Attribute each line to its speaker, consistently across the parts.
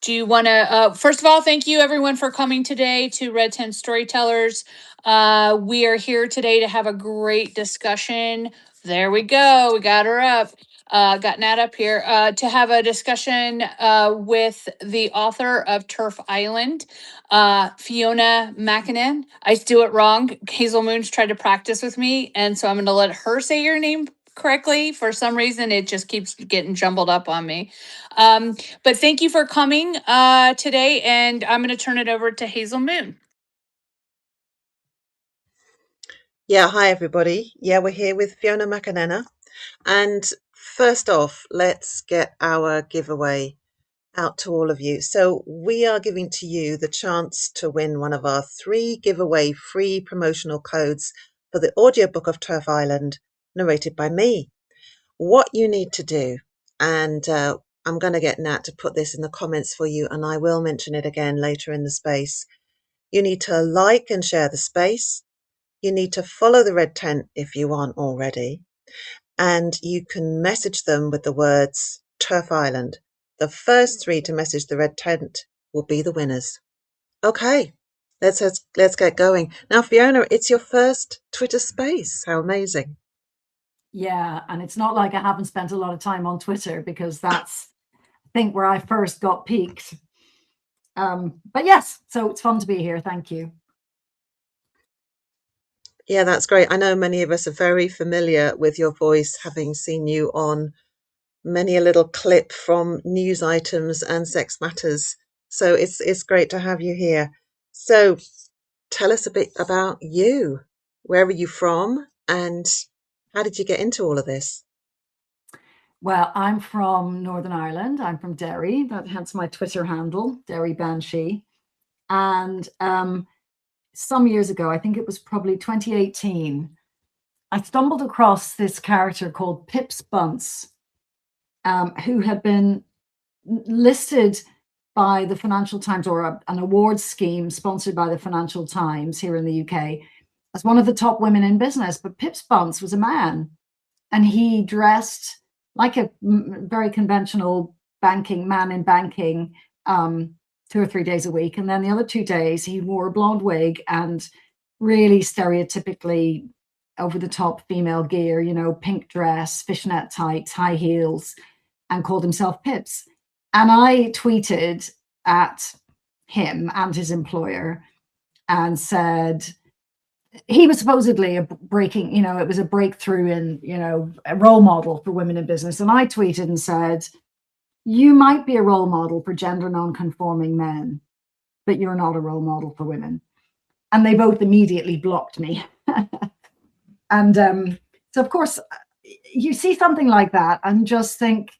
Speaker 1: Do you want to, first of all, thank you everyone for coming today to Red Tent Storytellers. We are here today to have a great discussion. There we go. We got her up. Got Nat up here to have a discussion with the author of Terf Island, Fiona McAnena. I do it wrong. Hazel Moon's tried to practice with me, and so I'm going to let her say your name correctly. For some reason, it just keeps getting jumbled up on me. But thank you for coming today, and I'm going to turn it over to Hazel Moon.
Speaker 2: Yeah, hi everybody. Yeah, we're here with Fiona McAnena. And first off, let's get our giveaway out to all of you. So we are giving to you the chance to win one of our 3 giveaway free promotional codes for the audiobook of Terf Island, narrated by me. What you need to do, and I'm going to get Nat to put this in the comments for you, and I will mention it again later in the space. You need to like and share the space. You need to follow the Red Tent if you aren't already, and you can message them with the words Terf Island. The first 3 to message the Red Tent will be the winners. Okay, let's get going. Now, Fiona, it's your first Twitter space. How amazing.
Speaker 3: Yeah, and it's not like I haven't spent a lot of time on Twitter, because that's, I think, where I first got peaked. But yes, so it's fun to be here. Thank you.
Speaker 2: Yeah, that's great. I know many of us are very familiar with your voice, having seen you on many a little clip from news items and Sex Matters. So it's great to have you here. So tell us a bit about you. Where are you from, and how did you get into all of this?
Speaker 3: Well, I'm from Northern Ireland. I'm from Derry. That hence my Twitter handle, Derry Banshee. And some years ago, I think it was probably 2018, I stumbled across this character called Pips Bunce, who had been listed by the Financial Times, or an awards scheme sponsored by the Financial Times here in the UK, as one of the top women in business. But Pips Bunce was a man, and he dressed like a very conventional banking man in banking, 2 or 3 days a week. And then the other 2 days, he wore a blonde wig and really stereotypically over the top female gear, pink dress, fishnet tights, high heels, and called himself Pips. And I tweeted at him and his employer and said, he was supposedly it was a breakthrough in, a role model for women in business. And I tweeted and said, you might be a role model for gender non-conforming men, but you're not a role model for women. And they both immediately blocked me. And so, of course, you see something like that and just think,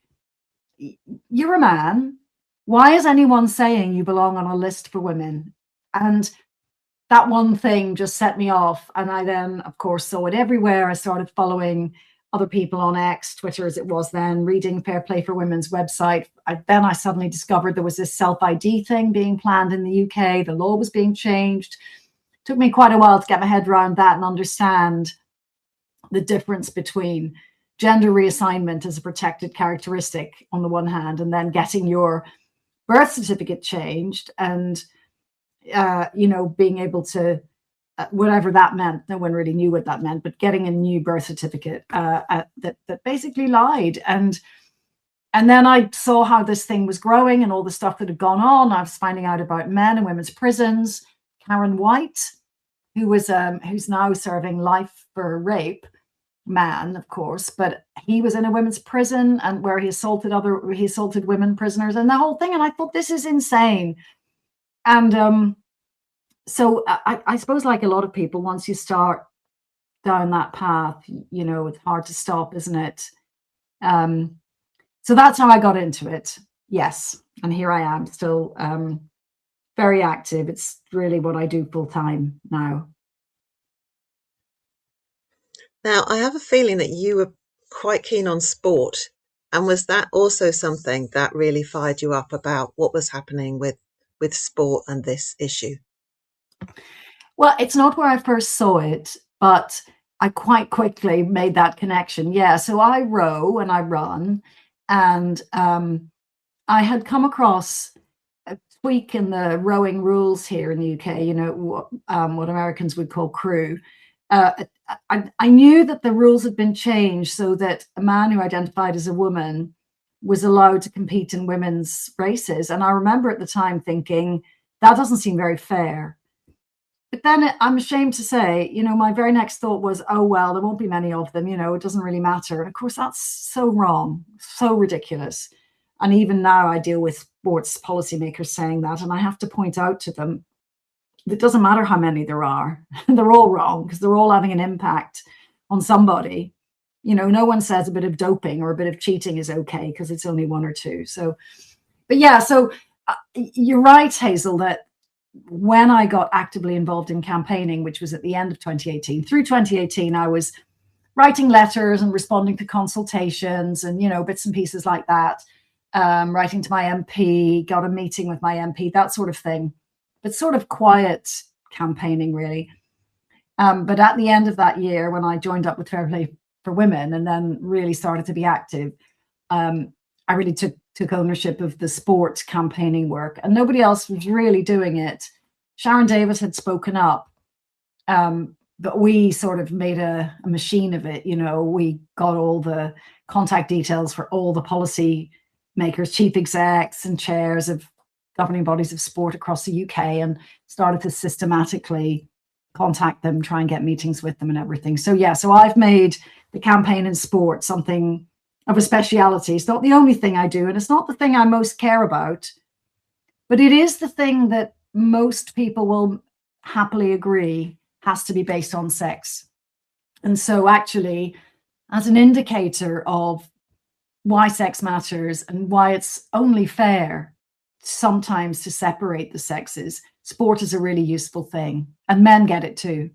Speaker 3: you're a man. Why is anyone saying you belong on a list for women? And that one thing just set me off. And I then, of course, saw it everywhere. I started following other people on X, Twitter as it was then, reading Fair Play for Women's website. Then I suddenly discovered there was this self-ID thing being planned in the UK. The law was being changed. It took me quite a while to get my head around that and understand the difference between gender reassignment as a protected characteristic on the one hand, and then getting your birth certificate changed and, being able to, whatever that meant, no one really knew what that meant, but getting a new birth certificate that basically lied. And then I saw how this thing was growing and all the stuff that had gone on. I was finding out about men and women's prisons. Karen White, who's now serving life for rape, man, of course, but he was in a women's prison and where he assaulted women prisoners and the whole thing. And I thought, this is insane. And so I suppose, like a lot of people, once you start down that path, it's hard to stop, isn't it? So that's how I got into it. Yes. And here I am, still very active. It's really what I do full time now.
Speaker 2: Now, I have a feeling that you were quite keen on sport. And was that also something that really fired you up about what was happening with sport and this issue?
Speaker 3: Well, it's not where I first saw it, but I quite quickly made that connection. Yeah, so I row and I run, and I had come across tweak in the rowing rules here in the UK, you know, what Americans would call crew. I knew that the rules had been changed so that a man who identified as a woman was allowed to compete in women's races. And I remember at the time thinking, that doesn't seem very fair. But then I'm ashamed to say, you know, my very next thought was, oh, well, there won't be many of them, you know, it doesn't really matter. And of course, that's so wrong, so ridiculous. And even now I deal with sports policymakers saying that, and I have to point out to them, it doesn't matter how many there are, they're all wrong because they're all having an impact on somebody. You know, no one says a bit of doping or a bit of cheating is okay because it's only one or two. So, but yeah, so you're right, Hazel, that when I got actively involved in campaigning, which was at the end of 2018, through 2018, I was writing letters and responding to consultations and, you know, bits and pieces like that, writing to my MP, got a meeting with my MP, that sort of thing, but sort of quiet campaigning, really. But at the end of that year, when I joined up with Fair Play for Women and then really started to be active, I really took ownership of the sport campaigning work, and nobody else was really doing it. Sharon Davis had spoken up, but we sort of made a machine of it. You know, we got all the contact details for all the policy makers, chief execs and chairs of governing bodies of sport across the UK, and started to systematically contact them, try and get meetings with them and everything. So yeah, so I've made the campaign in sport something of a speciality. It's not the only thing I do, and it's not the thing I most care about, but it is the thing that most people will happily agree has to be based on sex. And so actually, as an indicator of why sex matters and why it's only fair sometimes to separate the sexes, sport is a really useful thing, and men get it too.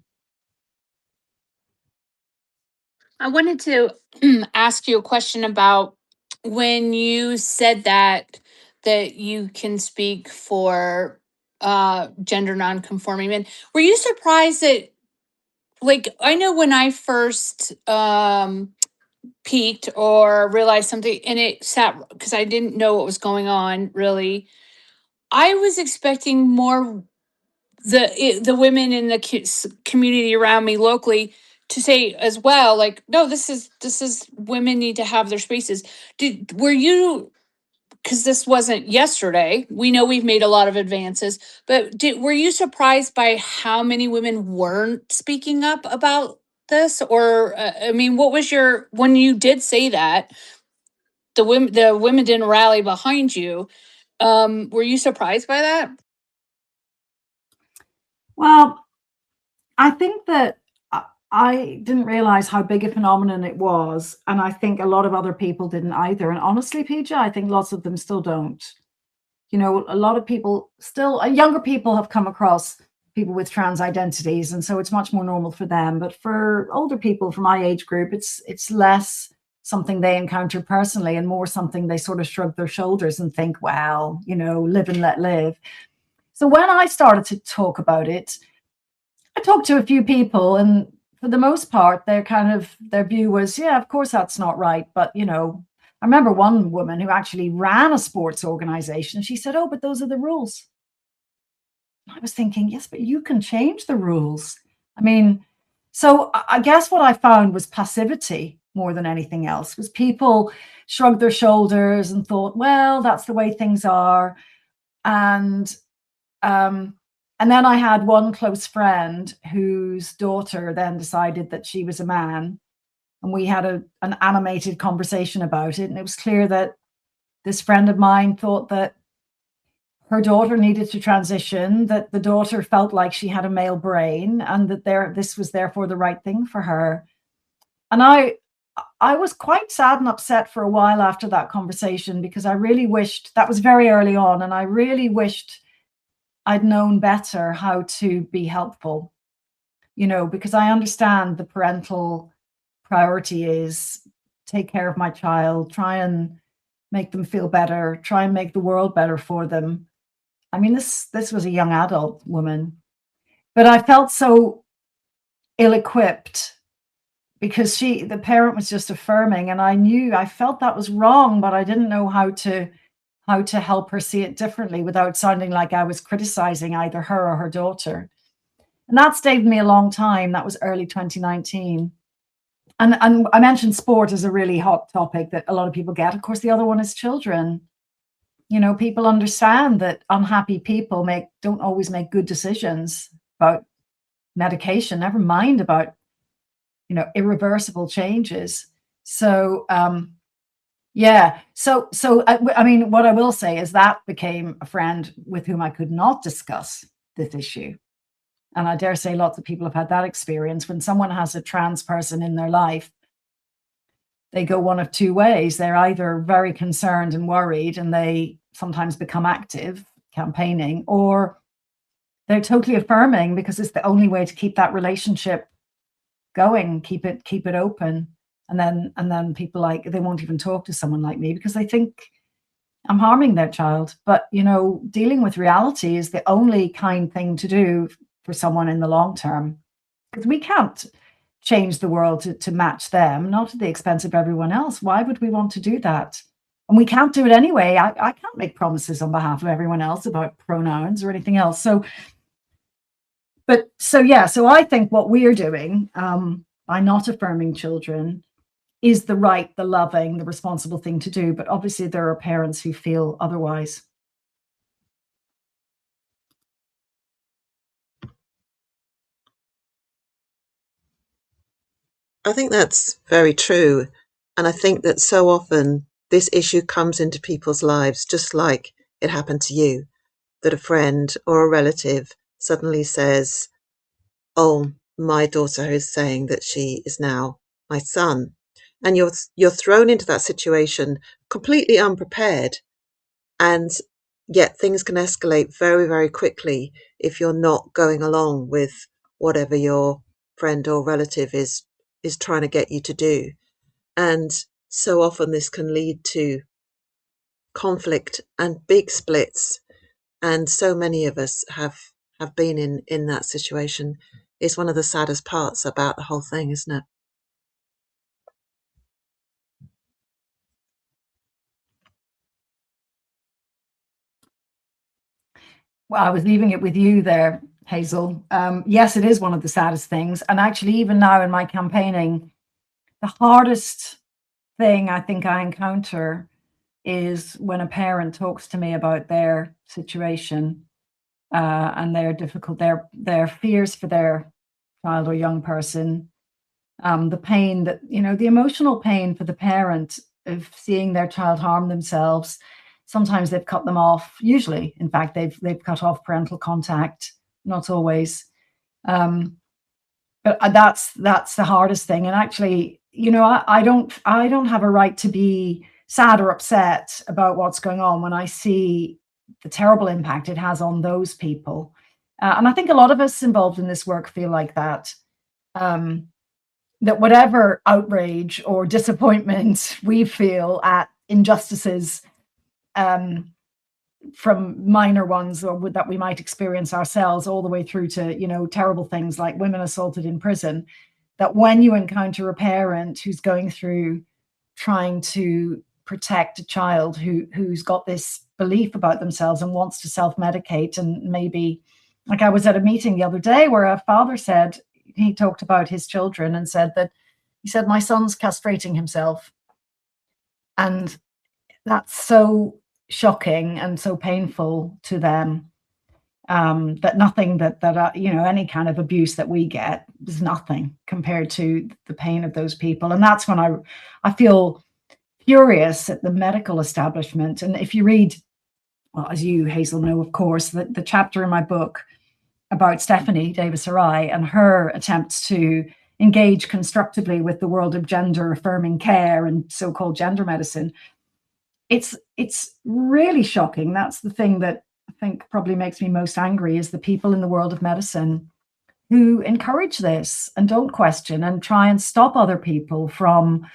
Speaker 1: I wanted to ask you a question about when you said that you can speak for gender nonconforming men. Were you surprised that, like, I know when I first peaked or realized something and it sat because I didn't know what was going on really, I was expecting more the women in the community around me locally to say as well, like, no, this is women need to have their spaces. Were you, because this wasn't yesterday, we know we've made a lot of advances, but were you surprised by how many women weren't speaking up about this? Or I mean, what was your, when you did say that the women didn't rally behind you, were you surprised by that?
Speaker 3: Well, I think that I didn't realize how big a phenomenon it was. And I think a lot of other people didn't either. And honestly, PJ, I think lots of them still don't. You know, a lot of people still, younger people have come across people with trans identities. And so it's much more normal for them. But for older people from my age group, it's less something they encounter personally and more something they sort of shrug their shoulders and think, well, you know, live and let live. So when I started to talk about it, I talked to a few people, and for the most part, their view was, yeah, of course that's not right. But, you know, I remember one woman who actually ran a sports organization. She said, oh, but those are the rules. I was thinking, yes, but you can change the rules. I mean, so I guess what I found was passivity more than anything else, was people shrugged their shoulders and thought, well, that's the way things are. And then I had one close friend whose daughter then decided that she was a man. And we had an animated conversation about it. And it was clear that this friend of mine thought that her daughter needed to transition, that the daughter felt like she had a male brain, and that this was therefore the right thing for her. And I was quite sad and upset for a while after that conversation, because I really wished, that was very early on, and I really wished I'd known better how to be helpful, you know, because I understand the parental priority is take care of my child, try and make them feel better, try and make the world better for them. I mean, this was a young adult woman, but I felt so ill-equipped because the parent was just affirming, and I felt that was wrong, but I didn't know how to how to help her see it differently without sounding like I was criticizing either her or her daughter. And that stayed with me a long time. That was early 2019. And I mentioned sport as a really hot topic that a lot of people get. Of course, the other one is children. People understand that unhappy people don't always make good decisions about medication, never mind about, irreversible changes. So, yeah. So I mean, what I will say is that became a friend with whom I could not discuss this issue. And I dare say lots of people have had that experience. When someone has a trans person in their life, they go one of two ways. They're either very concerned and worried, and they sometimes become active campaigning, or they're totally affirming because it's the only way to keep that relationship going, keep it open. And then people they won't even talk to someone like me because they think I'm harming their child. But dealing with reality is the only kind thing to do for someone in the long term, because we can't change the world to match them, not at the expense of everyone else. Why would we want to do that? And we can't do it anyway. I can't make promises on behalf of everyone else about pronouns or anything else. So I think what we're doing by not affirming children is the right, the loving, the responsible thing to do. But obviously there are parents who feel otherwise.
Speaker 2: I think that's very true. And I think that so often this issue comes into people's lives just like it happened to you, that a friend or a relative suddenly says, "Oh, my daughter is saying that she is now my son." And you're thrown into that situation completely unprepared, and yet things can escalate very, very quickly if you're not going along with whatever your friend or relative is trying to get you to do. And so often this can lead to conflict and big splits. And so many of us have been in that situation. It's one of the saddest parts about the whole thing, isn't it?
Speaker 3: Well, I was leaving it with you there, Hazel. Yes, it is one of the saddest things. And actually, even now in my campaigning, the hardest thing I think I encounter is when a parent talks to me about their situation and their fears for their child or young person, the pain that, the emotional pain for the parent of seeing their child harm themselves. Sometimes they've cut them off. Usually, in fact, they've cut off parental contact. Not always, but that's the hardest thing. And actually, I don't have a right to be sad or upset about what's going on when I see the terrible impact it has on those people. And I think a lot of us involved in this work feel like that. That whatever outrage or disappointment we feel at injustices, from minor ones or that we might experience ourselves, all the way through to terrible things like women assaulted in prison, that when you encounter a parent who's going through trying to protect a child who's got this belief about themselves and wants to self-medicate, and maybe, like, I was at a meeting the other day where a father said, he talked about his children and said, my son's castrating himself. And that's so shocking and so painful to them, that nothing that any kind of abuse that we get is nothing compared to the pain of those people. And that's when I feel furious at the medical establishment. And if you read, well, as you, Hazel, know, of course, the chapter in my book about Stephanie Davis-Arai and her attempts to engage constructively with the world of gender affirming care and so-called gender medicine, it's really shocking. That's the thing that I think probably makes me most angry, is the people in the world of medicine who encourage this and don't question and try and stop other people from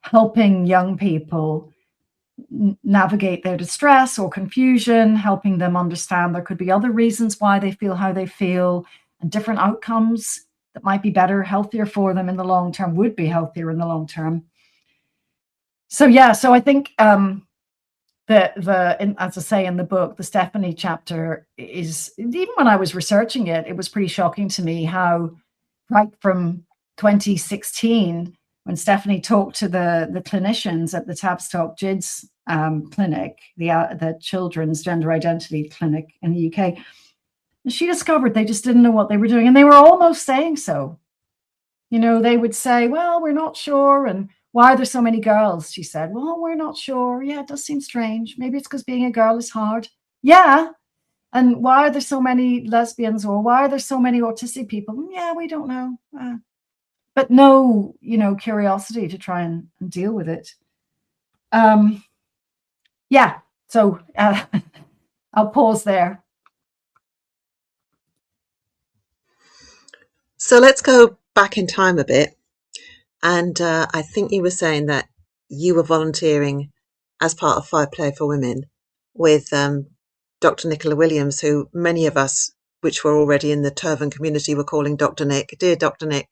Speaker 3: helping young people navigate their distress or confusion, helping them understand there could be other reasons why they feel how they feel, and different outcomes that might be better, healthier for them in the long term, would be healthier in the long term. So I think as I say in the book, the Stephanie chapter is, even when I was researching it, it was pretty shocking to me how right from 2016, when Stephanie talked to the clinicians at the Tavistock GIDS clinic, the Children's Gender Identity Clinic in the UK, she discovered they just didn't know what they were doing, and they were almost saying so. They would say, well, we're not sure, and why are there so many girls? She said, well, we're not sure. Yeah, it does seem strange. Maybe it's because being a girl is hard. Yeah. And why are there so many lesbians, or why are there so many autistic people? Yeah, we don't know. But no, curiosity to try and deal with it. Yeah. So I'll pause there.
Speaker 2: So let's go back in time a bit. And I think you were saying that you were volunteering as part of Fair Play for Women with Dr. Nicola Williams, who many of us, which were already in the Turvan community, were calling Dr. Nick, dear Dr. Nick.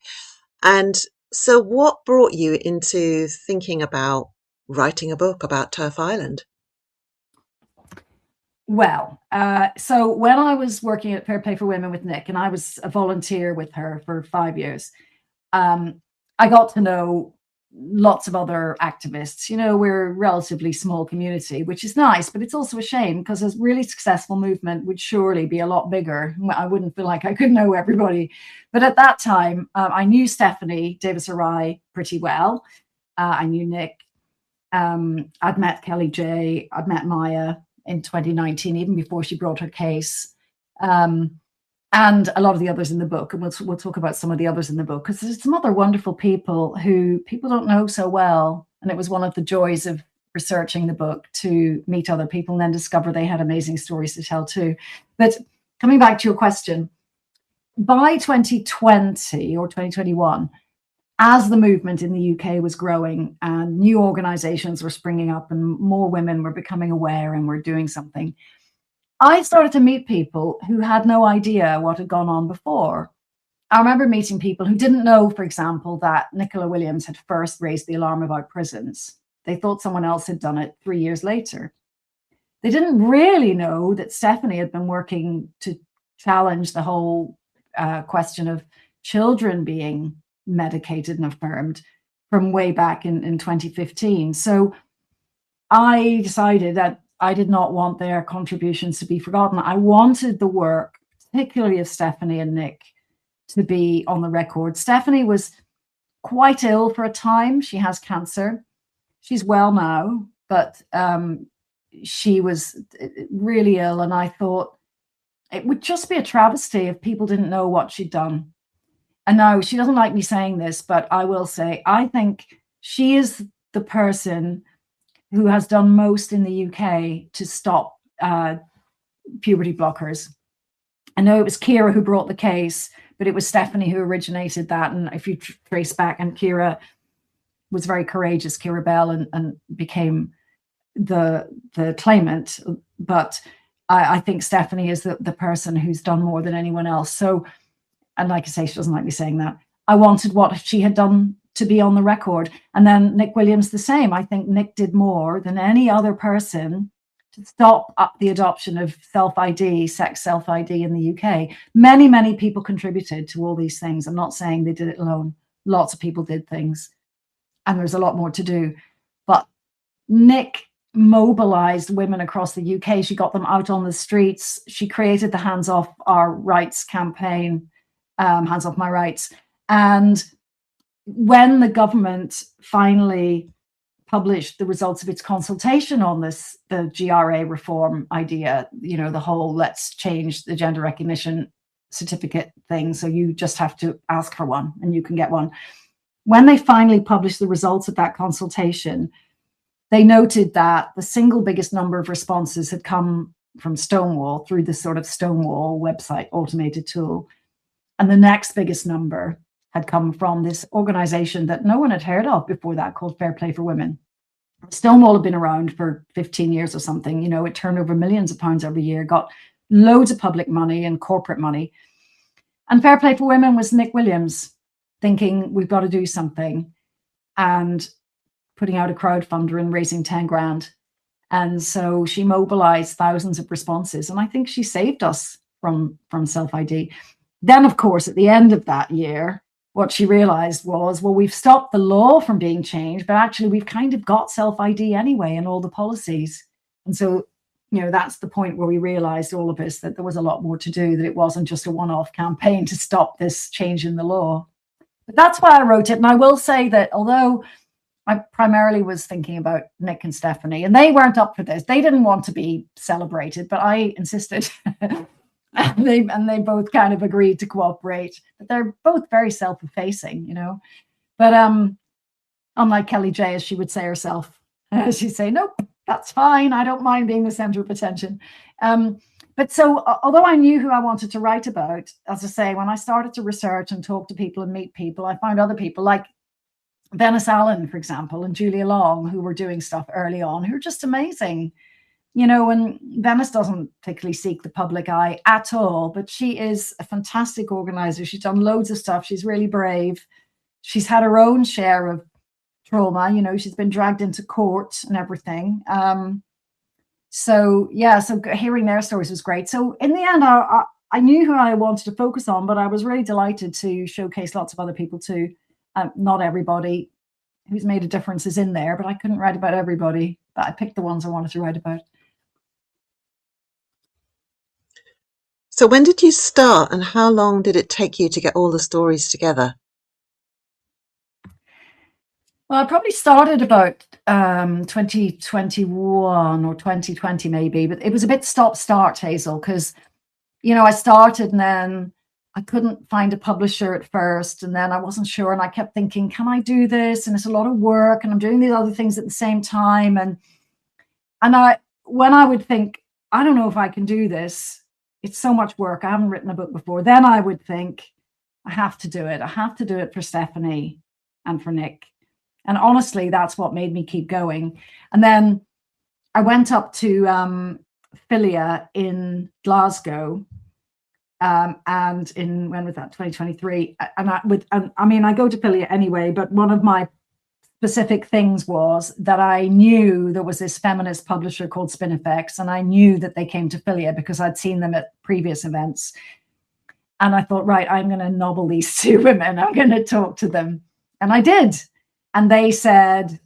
Speaker 2: And so what brought you into thinking about writing a book about Terf Island?
Speaker 3: Well, so when I was working at Fair Play for Women with Nick, and I was a volunteer with her for 5 years, I got to know lots of other activists. We're a relatively small community, which is nice, but it's also a shame because a really successful movement would surely be a lot bigger. I wouldn't feel like I could know everybody. But at that time, I knew Stephanie Davis-Arai pretty well. I knew Nick. I'd met Kelly J. I'd met Maya in 2019, even before she brought her case. And a lot of the others in the book, and we'll talk about some of the others in the book, because there's some other wonderful people who people don't know so well. And it was one of the joys of researching the book to meet other people and then discover they had amazing stories to tell too. But coming back to your question, by 2020 or 2021, as the movement in the UK was growing and new organizations were springing up and more women were becoming aware and were doing something, I started to meet people who had no idea what had gone on before. I remember meeting people who didn't know, for example, that Nicola Williams had first raised the alarm about prisons. They thought someone else had done it 3 years later. They didn't really know that Stephanie had been working to challenge the whole question of children being medicated and affirmed from way back in 2015. So I decided that I did not want their contributions to be forgotten. I wanted the work, particularly of Stephanie and Nick, to be on the record. Stephanie was quite ill for a time. She has cancer. She's well now, but she was really ill. And I thought it would just be a travesty if people didn't know what she'd done. And now she doesn't like me saying this, but I will say, I think she is the person who has done most in the UK to stop puberty blockers. I know it was Kira who brought the case, but it was Stephanie who originated that. And if you trace back, and Kira was very courageous, Kira Bell, and became the claimant. But I think Stephanie is the person who's done more than anyone else. So, and like I say, she doesn't like me saying that. I wanted what she had done to be on the record. And then Nick Williams the same. I think Nick did more than any other person to stop the adoption of self-ID, sex self-ID in the UK. Many, many people contributed to all these things. I'm not saying they did it alone. Lots of people did things. And there's a lot more to do. But Nick mobilized women across the UK. She got them out on the streets. She created the Hands Off Our Rights campaign, Hands Off My Rights. And when the government finally published the results of its consultation on this, the GRA reform idea, the whole let's change the gender recognition certificate thing, so you just have to ask for one and you can get one. When they finally published the results of that consultation, they noted that the single biggest number of responses had come from Stonewall through this sort of Stonewall website automated tool. And the next biggest number had come from this organization that no one had heard of before that, called Fair Play for Women. Stonewall had been around for 15 years or something. It turned over millions of pounds every year, got loads of public money and corporate money. And Fair Play for Women was Nick Williams thinking, we've got to do something, and putting out a crowdfunder and raising 10 grand. And so she mobilized thousands of responses. And I think she saved us from self-ID. Then, of course, at the end of that year, what she realized was, well, we've stopped the law from being changed, but actually we've kind of got self-ID anyway in all the policies. And so, that's the point where we realized, all of us, that there was a lot more to do, that it wasn't just a one-off campaign to stop this change in the law. But that's why I wrote it. And I will say that although I primarily was thinking about Nick and Stephanie, and they weren't up for this, they didn't want to be celebrated, but I insisted. and they both kind of agreed to cooperate. But they're both very self-effacing, But unlike Kelly J, as she would say herself, she'd say, nope, that's fine. I don't mind being the center of attention. But so, although I knew who I wanted to write about, as I say, when I started to research and talk to people and meet people, I found other people like Venice Allen, for example, and Julia Long, who were doing stuff early on, who are just amazing. And Venice doesn't particularly seek the public eye at all, but she is a fantastic organizer. She's done loads of stuff. She's really brave. She's had her own share of trauma. She's been dragged into court and everything. So hearing their stories was great. So in the end, I knew who I wanted to focus on, but I was really delighted to showcase lots of other people too. Not everybody who's made a difference is in there, but I couldn't write about everybody. But I picked the ones I wanted to write about.
Speaker 2: So when did you start, and how long did it take you to get all the stories together?
Speaker 3: Well, I probably started about 2021 or 2020 maybe, but it was a bit stop-start, Hazel, because, I started and then I couldn't find a publisher at first, and then I wasn't sure, and I kept thinking, can I do this? And it's a lot of work, and I'm doing these other things at the same time. And when I would think, I don't know if I can do this, it's so much work, I haven't written a book before, then I would think, I have to do it. I have to do it for Stephanie and for Nick. And honestly, that's what made me keep going. And then I went up to Filia in Glasgow, and when was that, 2023? And I go to Filia anyway, but one of my specific things was that I knew there was this feminist publisher called Spinifex, and I knew that they came to Filia because I'd seen them at previous events. And I thought, right, I'm going to nobble these two women. I'm going to talk to them. And I did. And they said,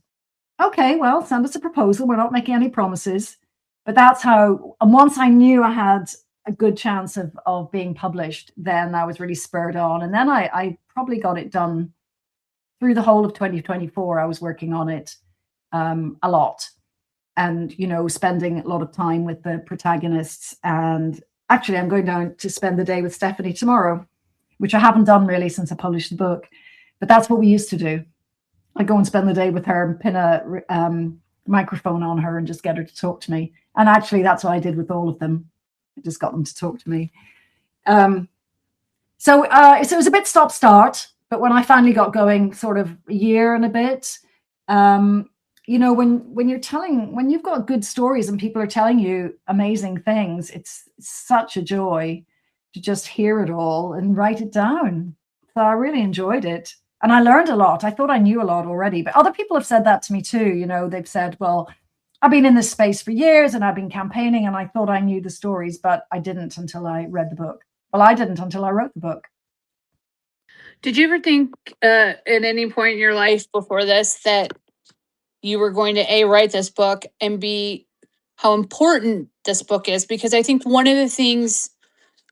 Speaker 3: okay, well, send us a proposal. We're not making any promises. But that's how, and once I knew I had a good chance of being published, then I was really spurred on. And then I probably got it done through the whole of 2024. I was working on it a lot, and, spending a lot of time with the protagonists. And actually, I'm going down to spend the day with Stephanie tomorrow, which I haven't done really since I published the book. But that's what we used to do. I go and spend the day with her and pin a microphone on her and just get her to talk to me. And actually, that's what I did with all of them. I just got them to talk to me. So it was a bit stop-start. But when I finally got going, sort of a year and a bit, when you've got good stories and people are telling you amazing things, it's such a joy to just hear it all and write it down. So I really enjoyed it. And I learned a lot. I thought I knew a lot already, but other people have said that to me too. They've said, well, I've been in this space for years and I've been campaigning and I thought I knew the stories, but I didn't until I read the book. Well, I didn't until I wrote the book.
Speaker 1: Did you ever think at any point in your life before this that you were going to write this book, and B, how important this book is? Because I think one of the things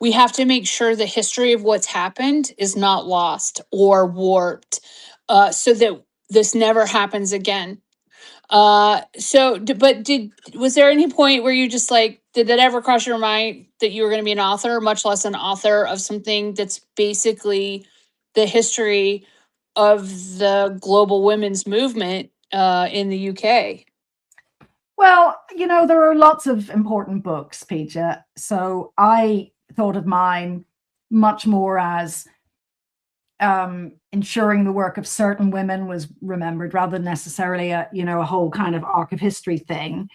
Speaker 1: we have to make sure the history of what's happened is not lost or warped, so that this never happens again. Was there any point where you just did that ever cross your mind that you were going to be an author, much less an author of something that's basically the history of the global women's movement in the UK?
Speaker 3: Well, there are lots of important books, Peter. So I thought of mine much more as ensuring the work of certain women was remembered, rather than necessarily a whole kind of arc of history thing.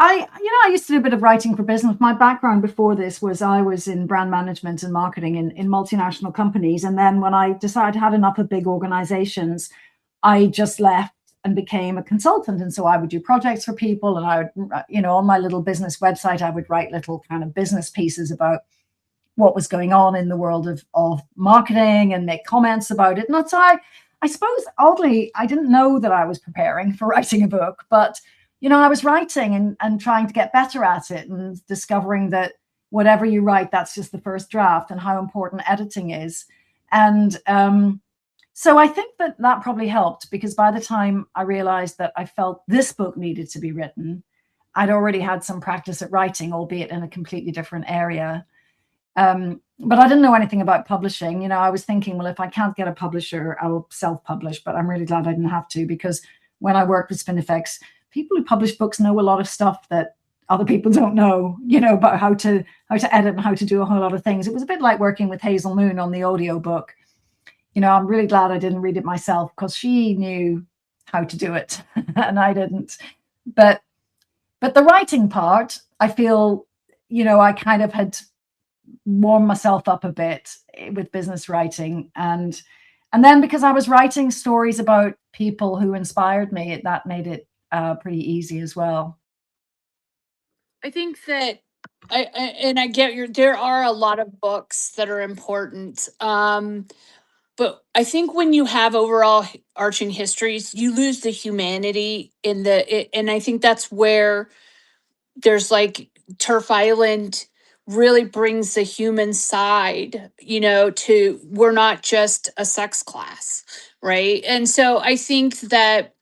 Speaker 3: I used to do a bit of writing for business. My background before this was I was in brand management and marketing in multinational companies. And then when I decided I had enough of big organizations, I just left and became a consultant. And so I would do projects for people, and I would, on my little business website, I would write little kind of business pieces about what was going on in the world of marketing and make comments about it. And that's how I suppose, oddly, I didn't know that I was preparing for writing a book, but, I was writing and trying to get better at it, and discovering that whatever you write, that's just the first draft, and how important editing is. And so I think that probably helped, because by the time I realized that I felt this book needed to be written, I'd already had some practice at writing, albeit in a completely different area. But I didn't know anything about publishing. I was thinking, well, if I can't get a publisher, I'll self-publish. But I'm really glad I didn't have to, because when I worked with Spinifex, people who publish books know a lot of stuff that other people don't know, about how to edit and how to do a whole lot of things. It was a bit like working with Hazel Moon on the audiobook. I'm really glad I didn't read it myself, because she knew how to do it and I didn't. But the writing part, I feel, I kind of had warmed myself up a bit with business writing. And then because I was writing stories about people who inspired me, that made it pretty easy as well.
Speaker 1: I think that I get there are a lot of books that are important. But I think when you have overall arching histories, you lose the humanity and I think that's where there's like Terf Island really brings the human side, to we're not just a sex class, right? And so I think that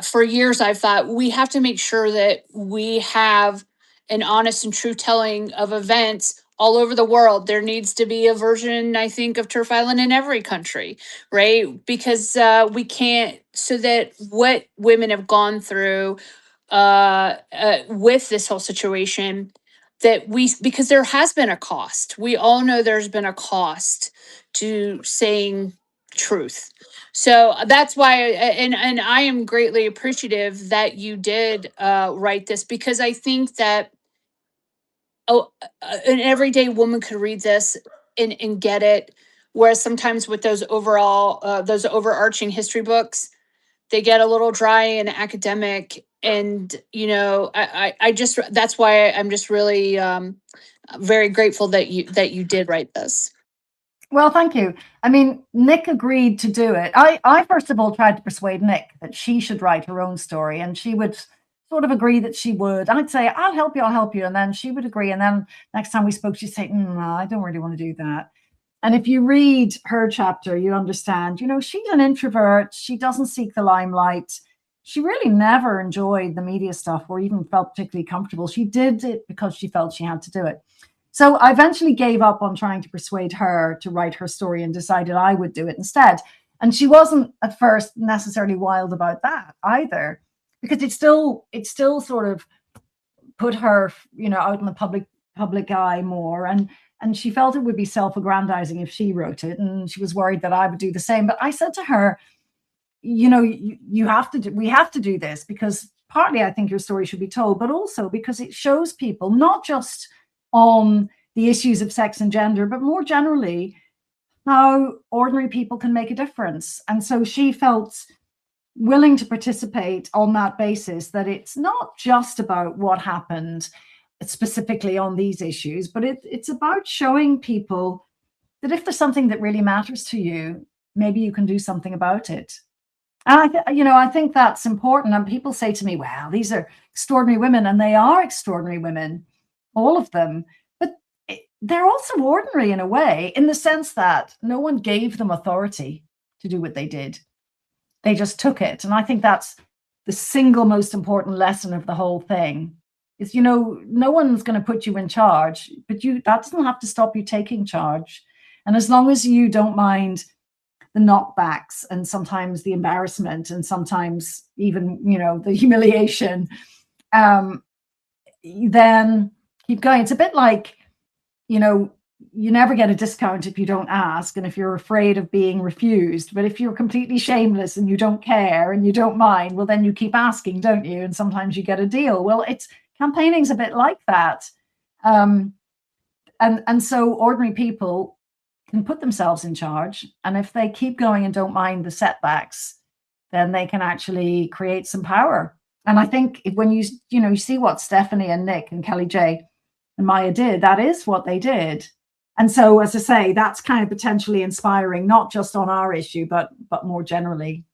Speaker 1: for years I've thought we have to make sure that we have an honest and true telling of events all over the world. There needs to be a version, I think, of Turf Island in every country, right? Because we can't, so that what women have gone through with this whole situation, because there has been a cost. We all know there's been a cost to saying truth. So that's why, and I am greatly appreciative that you did write this, because I think that an everyday woman could read this and get it. Whereas sometimes with those those overarching history books, they get a little dry and academic. And I just, that's why I'm just really very grateful that you did write this.
Speaker 3: Well, thank you. I mean, Nick agreed to do it. I first of all tried to persuade Nick that she should write her own story, and she would sort of agree that she would. I'd say, I'll help you. And then she would agree. And then next time we spoke, she'd say, no, I don't really want to do that. And if you read her chapter, you understand, she's an introvert. She doesn't seek the limelight. She really never enjoyed the media stuff or even felt particularly comfortable. She did it because she felt she had to do it. So I eventually gave up on trying to persuade her to write her story and decided I would do it instead. And she wasn't at first necessarily wild about that either, because it still sort of put her, out in the public eye more. And she felt it would be self-aggrandizing if she wrote it. And she was worried that I would do the same. But I said to her, we have to do this, because partly I think your story should be told, but also because it shows people not just on the issues of sex and gender, but more generally, how ordinary people can make a difference. And so she felt willing to participate on that basis, that it's not just about what happened specifically on these issues, but it's about showing people that if there's something that really matters to you, maybe you can do something about it. And I think that's important. And people say to me, well, these are extraordinary women, and they are extraordinary women, all of them, but they're also ordinary in a way, in the sense that no one gave them authority to do what they did. They just took it. And I think that's the single most important lesson of the whole thing is, no one's going to put you in charge, but that doesn't have to stop you taking charge. And as long as you don't mind the knockbacks and sometimes the embarrassment and sometimes even, the humiliation, then keep going. It's a bit like, you never get a discount if you don't ask, and if you're afraid of being refused. But if you're completely shameless and you don't care and you don't mind, well, then you keep asking, don't you? And sometimes you get a deal. Well, campaigning's a bit like that. And so ordinary people can put themselves in charge. And if they keep going and don't mind the setbacks, then they can actually create some power. And I think when you see what Stephanie and Nick and Kelly J and Maya did, that is what they did. And so, as I say, that's kind of potentially inspiring, not just on our issue, but more generally.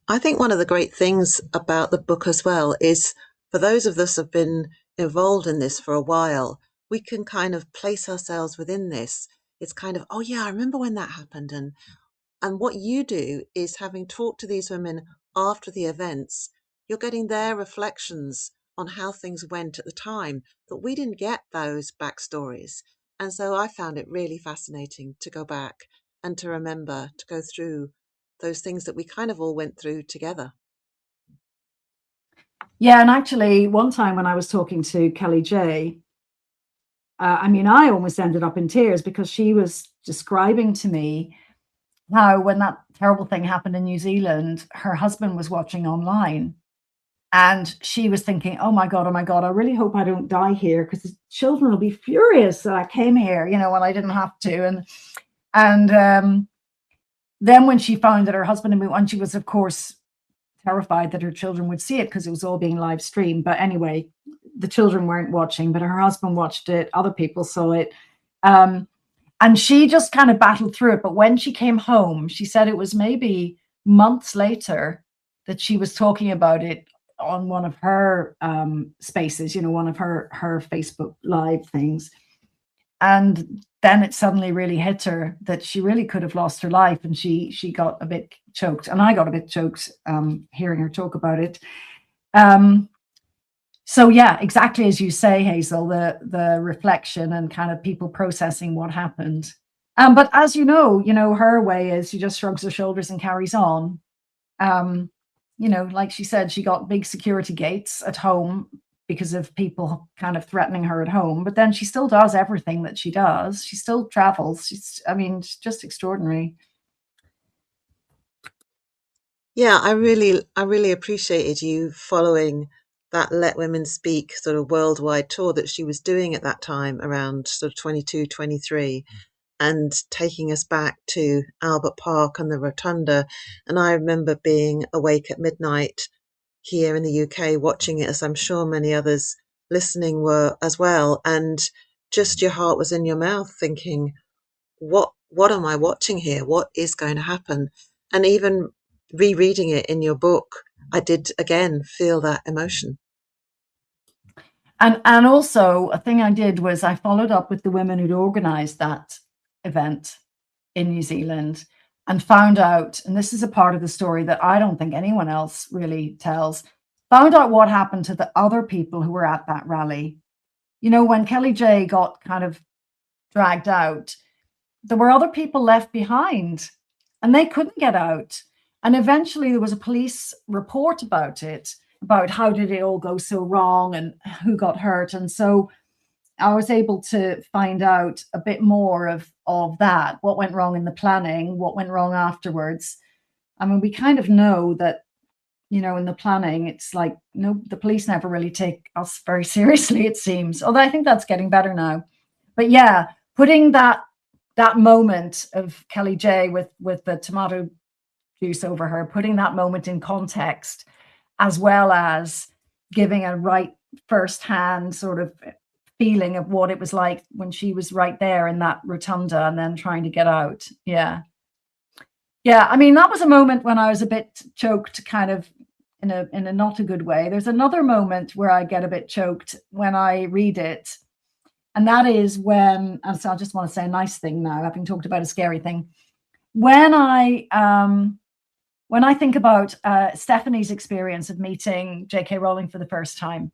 Speaker 2: I think one of the great things about the book as well is for those of us who have been involved in this for a while, we can kind of place ourselves within this. It's kind of, oh yeah, I remember when that happened. And what you do is, having talked to these women after the events, you're getting their reflections on how things went at the time, that we didn't get those backstories. And so I found it really fascinating to go back and to remember, to go through those things that we kind of all went through together.
Speaker 3: Yeah, and actually, one time when I was talking to Kelly J, I almost ended up in tears because she was describing to me how, when that terrible thing happened in New Zealand, her husband was watching online. And she was thinking, oh my God, I really hope I don't die here, because the children will be furious that I came here, when I didn't have to. And then when she found that her husband had moved on, she was, of course, terrified that her children would see it because it was all being live streamed. But anyway, the children weren't watching, but her husband watched it. Other people saw it. And she just kind of battled through it. But when she came home, she said it was maybe months later that she was talking about it on one of her spaces, one of her Facebook Live things. And then it suddenly really hit her that she really could have lost her life. And she got a bit choked. And I got a bit choked hearing her talk about it. So yeah, exactly as you say, Hazel, the reflection and kind of people processing what happened. But as you know, her way is she just shrugs her shoulders and carries on. Like she said, she got big security gates at home because of people kind of threatening her at home. But then she still does everything that she does. She still travels. It's just extraordinary.
Speaker 2: Yeah, I really appreciated you following that Let Women Speak sort of worldwide tour that she was doing at that time, around sort of 22, 23, and taking us back to Albert Park and the Rotunda. And I remember being awake at midnight here in the UK watching it, as I'm sure many others listening were as well. And just your heart was in your mouth thinking, what am I watching here? What is going to happen? And even rereading it in your book, I did again feel that emotion.
Speaker 3: And also a thing I did was I followed up with the women who'd organized that event in New Zealand and found out, and this is a part of the story that I don't think anyone else really tells, found out what happened to the other people who were at that rally. When Kelly J got kind of dragged out, there were other people left behind and they couldn't get out. And eventually there was a police report about it, about how did it all go so wrong and who got hurt. And so I was able to find out a bit more of that, what went wrong in the planning, what went wrong afterwards. We kind of know that, in the planning, it's like, the police never really take us very seriously, it seems. Although I think that's getting better now. But yeah, putting that moment of Kelly J with the tomato juice over her, putting that moment in context, as well as giving a right firsthand sort of feeling of what it was like when she was right there in that rotunda and then trying to get out. Yeah. That was a moment when I was a bit choked, kind of in a not a good way. There's another moment where I get a bit choked when I read it. And that is when, and so I just want to say a nice thing now, having talked about a scary thing. When I think about Stephanie's experience of meeting J.K. Rowling for the first time,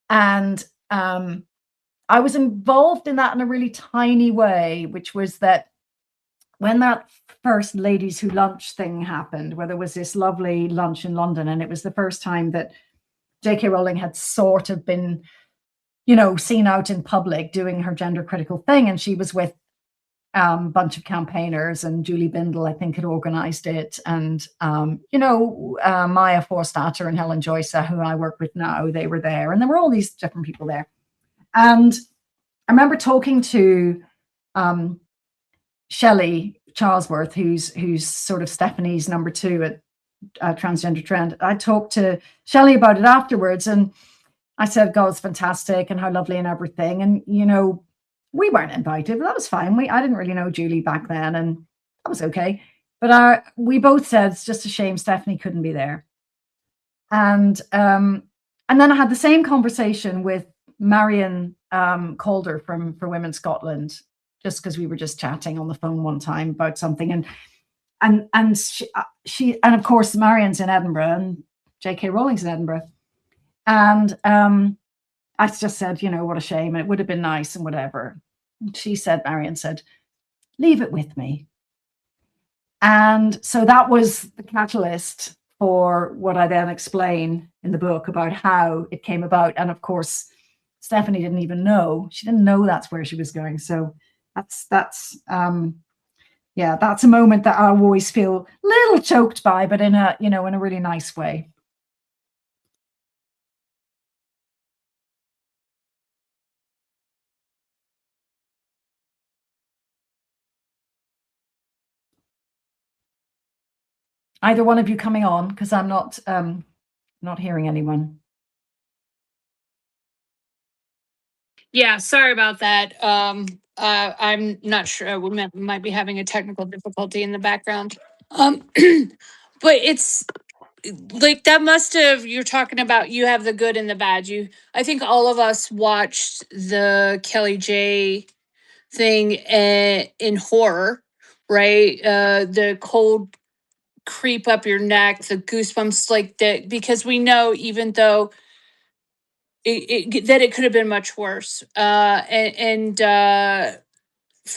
Speaker 3: and I was involved in that in a really tiny way, which was that when that first Ladies Who Lunch thing happened, where there was this lovely lunch in London, and it was the first time that J.K. Rowling had sort of been, seen out in public doing her gender critical thing. And she was with a bunch of campaigners, and Julie Bindel, I think, had organized it. And, Maya Forstater and Helen Joyce, who I work with now, they were there. And there were all these different people there. And I remember talking to Shelley Charlesworth, who's sort of Stephanie's number 2 at Transgender Trend. I talked to Shelley about it afterwards, and I said, God, it's fantastic and how lovely and everything. And, we weren't invited, but that was fine. I didn't really know Julie back then, and that was okay. But we both said it's just a shame Stephanie couldn't be there. And then I had the same conversation with Marion Calder for Women Scotland, just because we were just chatting on the phone one time about something. And she and of course Marion's in Edinburgh and J.K. Rowling's in Edinburgh. And I just said, what a shame. It would have been nice and whatever. And Marion said, leave it with me. And so that was the catalyst for what I then explain in the book about how it came about. And of course, Stephanie didn't even know. She didn't know that's where she was going. So that's a moment that I always feel a little choked by, but in a really nice way. Either one of you coming on, because I'm not hearing anyone.
Speaker 1: Yeah, sorry about that. I'm not sure. We might be having a technical difficulty in the background. But it's like that must have, you're talking about, you have the good and the bad. I think all of us watched the Kelly J thing in horror, right? The cold creep up your neck, the goosebumps, like that, because we know, even though that it could have been much worse. For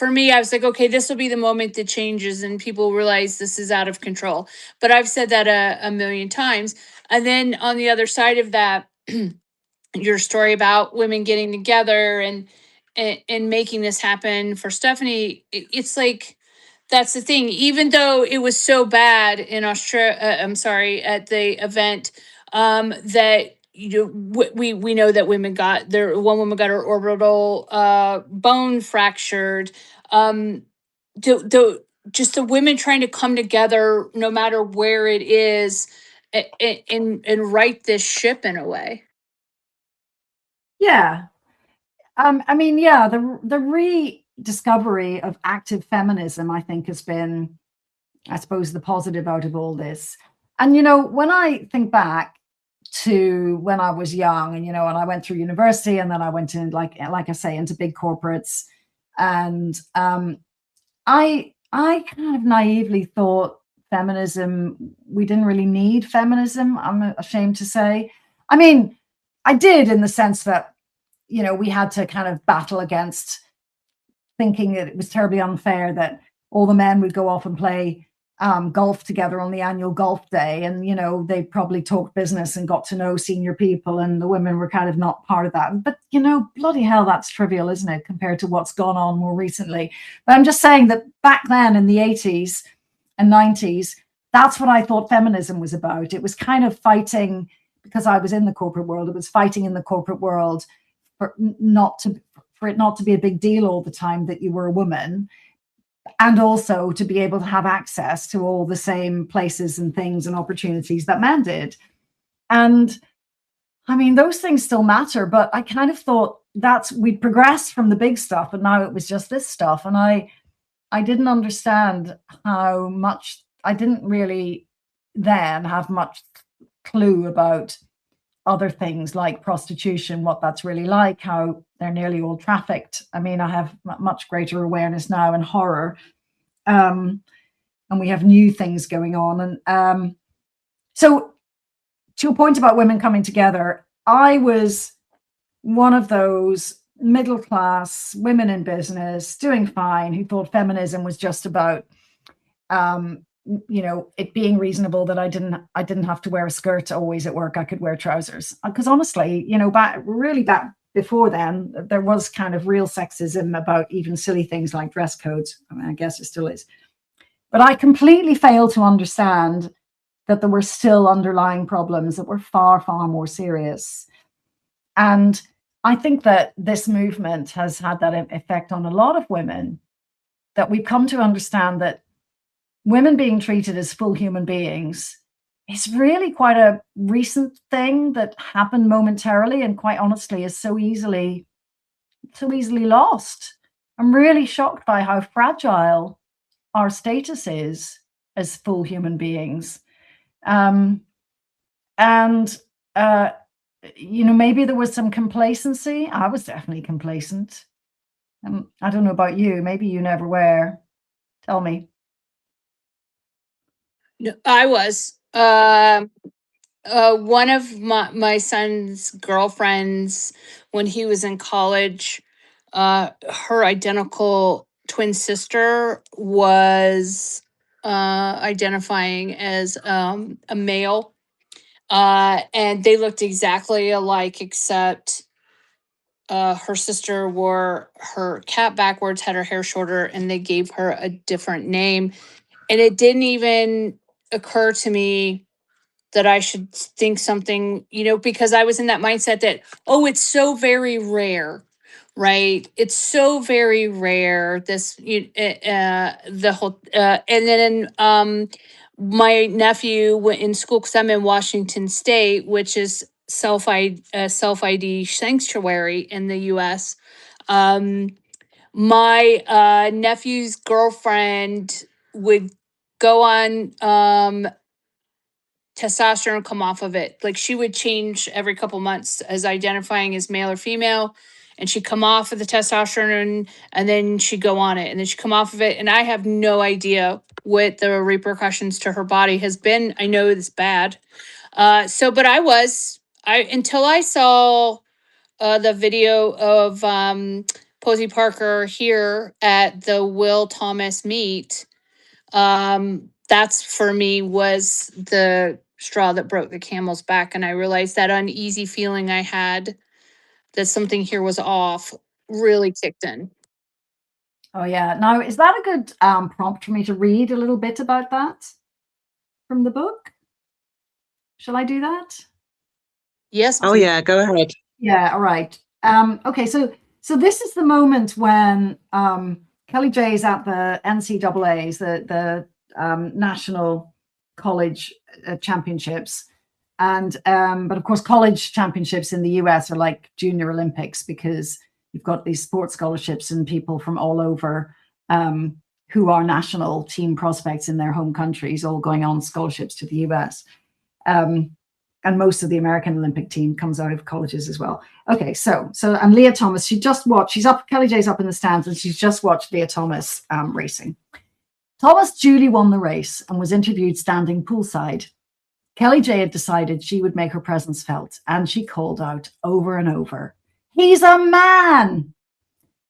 Speaker 1: me, I was like, okay, this will be the moment that changes and people realize this is out of control. But I've said that a million times. And then on the other side of that, your story about women getting together and making this happen for Stephanie, it's like, that's the thing. Even though it was so bad in Australia, I'm sorry, at the event, that we know that women got there. One woman got her orbital bone fractured. Just the women trying to come together, no matter where it is, and right this ship in a way.
Speaker 3: Yeah. The rediscovery of active feminism, I think, has been, I suppose, the positive out of all this. And, when I think back to when I was young and, and I went through university and then I went in, like I say, into big corporates. And I kind of naively thought feminism, we didn't really need feminism, I'm ashamed to say. I mean, I did, in the sense that, we had to kind of battle against thinking that it was terribly unfair that all the men would go off and play golf together on the annual golf day. And, they probably talked business and got to know senior people, and the women were kind of not part of that. But, bloody hell, that's trivial, isn't it, compared to what's gone on more recently. But I'm just saying that back then in the 80s and 90s, that's what I thought feminism was about. It was kind of fighting, because I was in the corporate world, it was fighting in the corporate world for it not to be a big deal all the time that you were a woman, and also to be able to have access to all the same places and things and opportunities that men did. And I mean, those things still matter, but I kind of thought we'd progressed from the big stuff, and now it was just this stuff. And I didn't understand how much, I didn't really then have much clue about other things like prostitution, what that's really like, how they're nearly all trafficked. I mean, I have much greater awareness now in horror, and we have new things going on. And so to a point about women coming together, I was one of those middle class women in business doing fine who thought feminism was just about it being reasonable that I didn't have to wear a skirt always at work. I could wear trousers, because honestly, back before then, there was kind of real sexism about even silly things like dress codes. I mean, I guess it still is, but I completely failed to understand that there were still underlying problems that were far, far more serious. And I think that this movement has had that effect on a lot of women, that we've come to understand that women being treated as full human beings is really quite a recent thing that happened momentarily, and quite honestly is so easily lost. I'm really shocked by how fragile our status is as full human beings. And maybe there was some complacency. I was definitely complacent. I don't know about you. Maybe you never were. Tell me.
Speaker 1: No, I was. One of my son's girlfriends, when he was in college, her identical twin sister was identifying as a male, and they looked exactly alike, except her sister wore her cap backwards, had her hair shorter, and they gave her a different name. And it didn't even occur to me that I should think something, because I was in that mindset that, oh, it's so very rare, right? It's so very rare. The whole, and then my nephew went in school because I'm in Washington State, which is self ID sanctuary in the U.S. My nephew's girlfriend would go on testosterone, come off of it. Like, she would change every couple months as identifying as male or female, and she'd come off of the testosterone, and then she'd go on it, and then she'd come off of it. And I have no idea what the repercussions to her body has been. I know it's bad. But I until I saw the video of Posey Parker here at the Will Thomas meet. That's, for me, was the straw that broke the camel's back. And I realized that uneasy feeling I had that something here was off really kicked in.
Speaker 3: Oh, yeah. Now, is that a good prompt for me to read a little bit about that from the book? Shall I do that?
Speaker 1: Yes.
Speaker 2: Oh, yeah, go ahead.
Speaker 3: Yeah, all right. Okay, so this is the moment when Kelly J is at the NCAA's, the National College Championships. And but of course, college championships in the US are like junior Olympics, because you've got these sports scholarships and people from all over who are national team prospects in their home countries, all going on scholarships to the US. And most of the American Olympic team comes out of colleges as well. Okay, so and Leah Thomas, Kelly J's up in the stands, and she's just watched Leah Thomas racing. Thomas duly won the race and was interviewed standing poolside. Kelly J had decided she would make her presence felt, and she called out over and over, "He's a man!"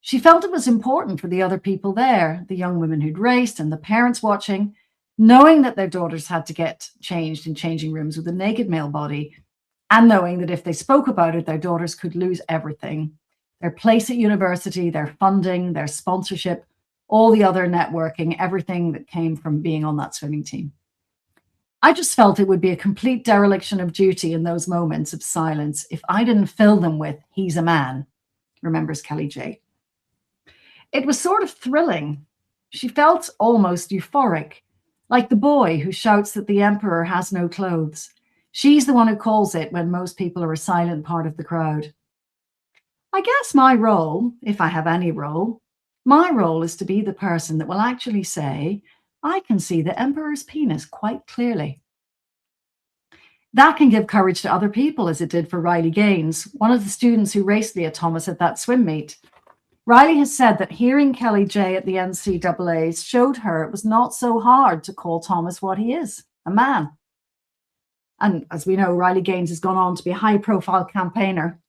Speaker 3: She felt it was important for the other people there, the young women who'd raced and the parents watching, knowing that their daughters had to get changed in changing rooms with a naked male body, and knowing that if they spoke about it, their daughters could lose everything: their place at university, their funding, their sponsorship, all the other networking, everything that came from being on that swimming team. I just felt it would be a complete dereliction of duty in those moments of silence if I didn't fill them with "he's a man," remembers Kelly J. It was sort of thrilling. She felt almost euphoric, like the boy who shouts that the emperor has no clothes. She's the one who calls it when most people are a silent part of the crowd. I guess my role, if I have any role, my role is to be the person that will actually say, "I can see the emperor's penis quite clearly." That can give courage to other people, as it did for Riley Gaines, one of the students who raced Leah Thomas at that swim meet. Riley has said that hearing Kelly J at the NCAA's showed her it was not so hard to call Thomas what he is, a man. And as we know, Riley Gaines has gone on to be a high-profile campaigner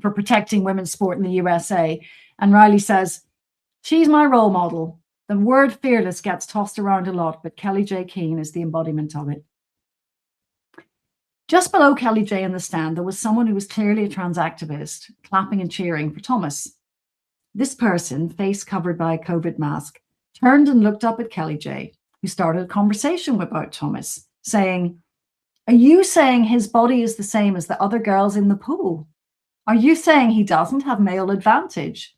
Speaker 3: for protecting women's sport in the USA. And Riley says, "She's my role model. The word fearless gets tossed around a lot, but Kelly J Keane is the embodiment of it." Just below Kelly J in the stand, there was someone who was clearly a trans activist, clapping and cheering for Thomas. This person, face covered by a COVID mask, turned and looked up at Kelly J, who started a conversation about Thomas, saying, "Are you saying his body is the same as the other girls in the pool? Are you saying he doesn't have male advantage?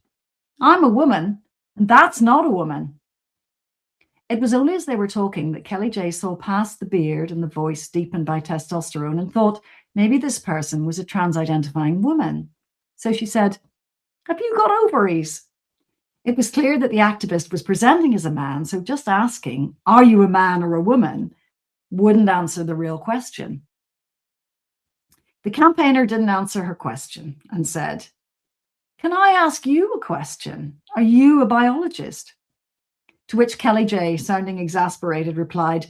Speaker 3: I'm a woman, and that's not a woman." It was only as they were talking that Kelly J saw past the beard and the voice deepened by testosterone and thought maybe this person was a trans-identifying woman. So she said, "Have you got ovaries?" It was clear that the activist was presenting as a man, so just asking, "Are you a man or a woman?" wouldn't answer the real question. The campaigner didn't answer her question and said, "Can I ask you a question? Are you a biologist?" To which Kelly J, sounding exasperated, replied,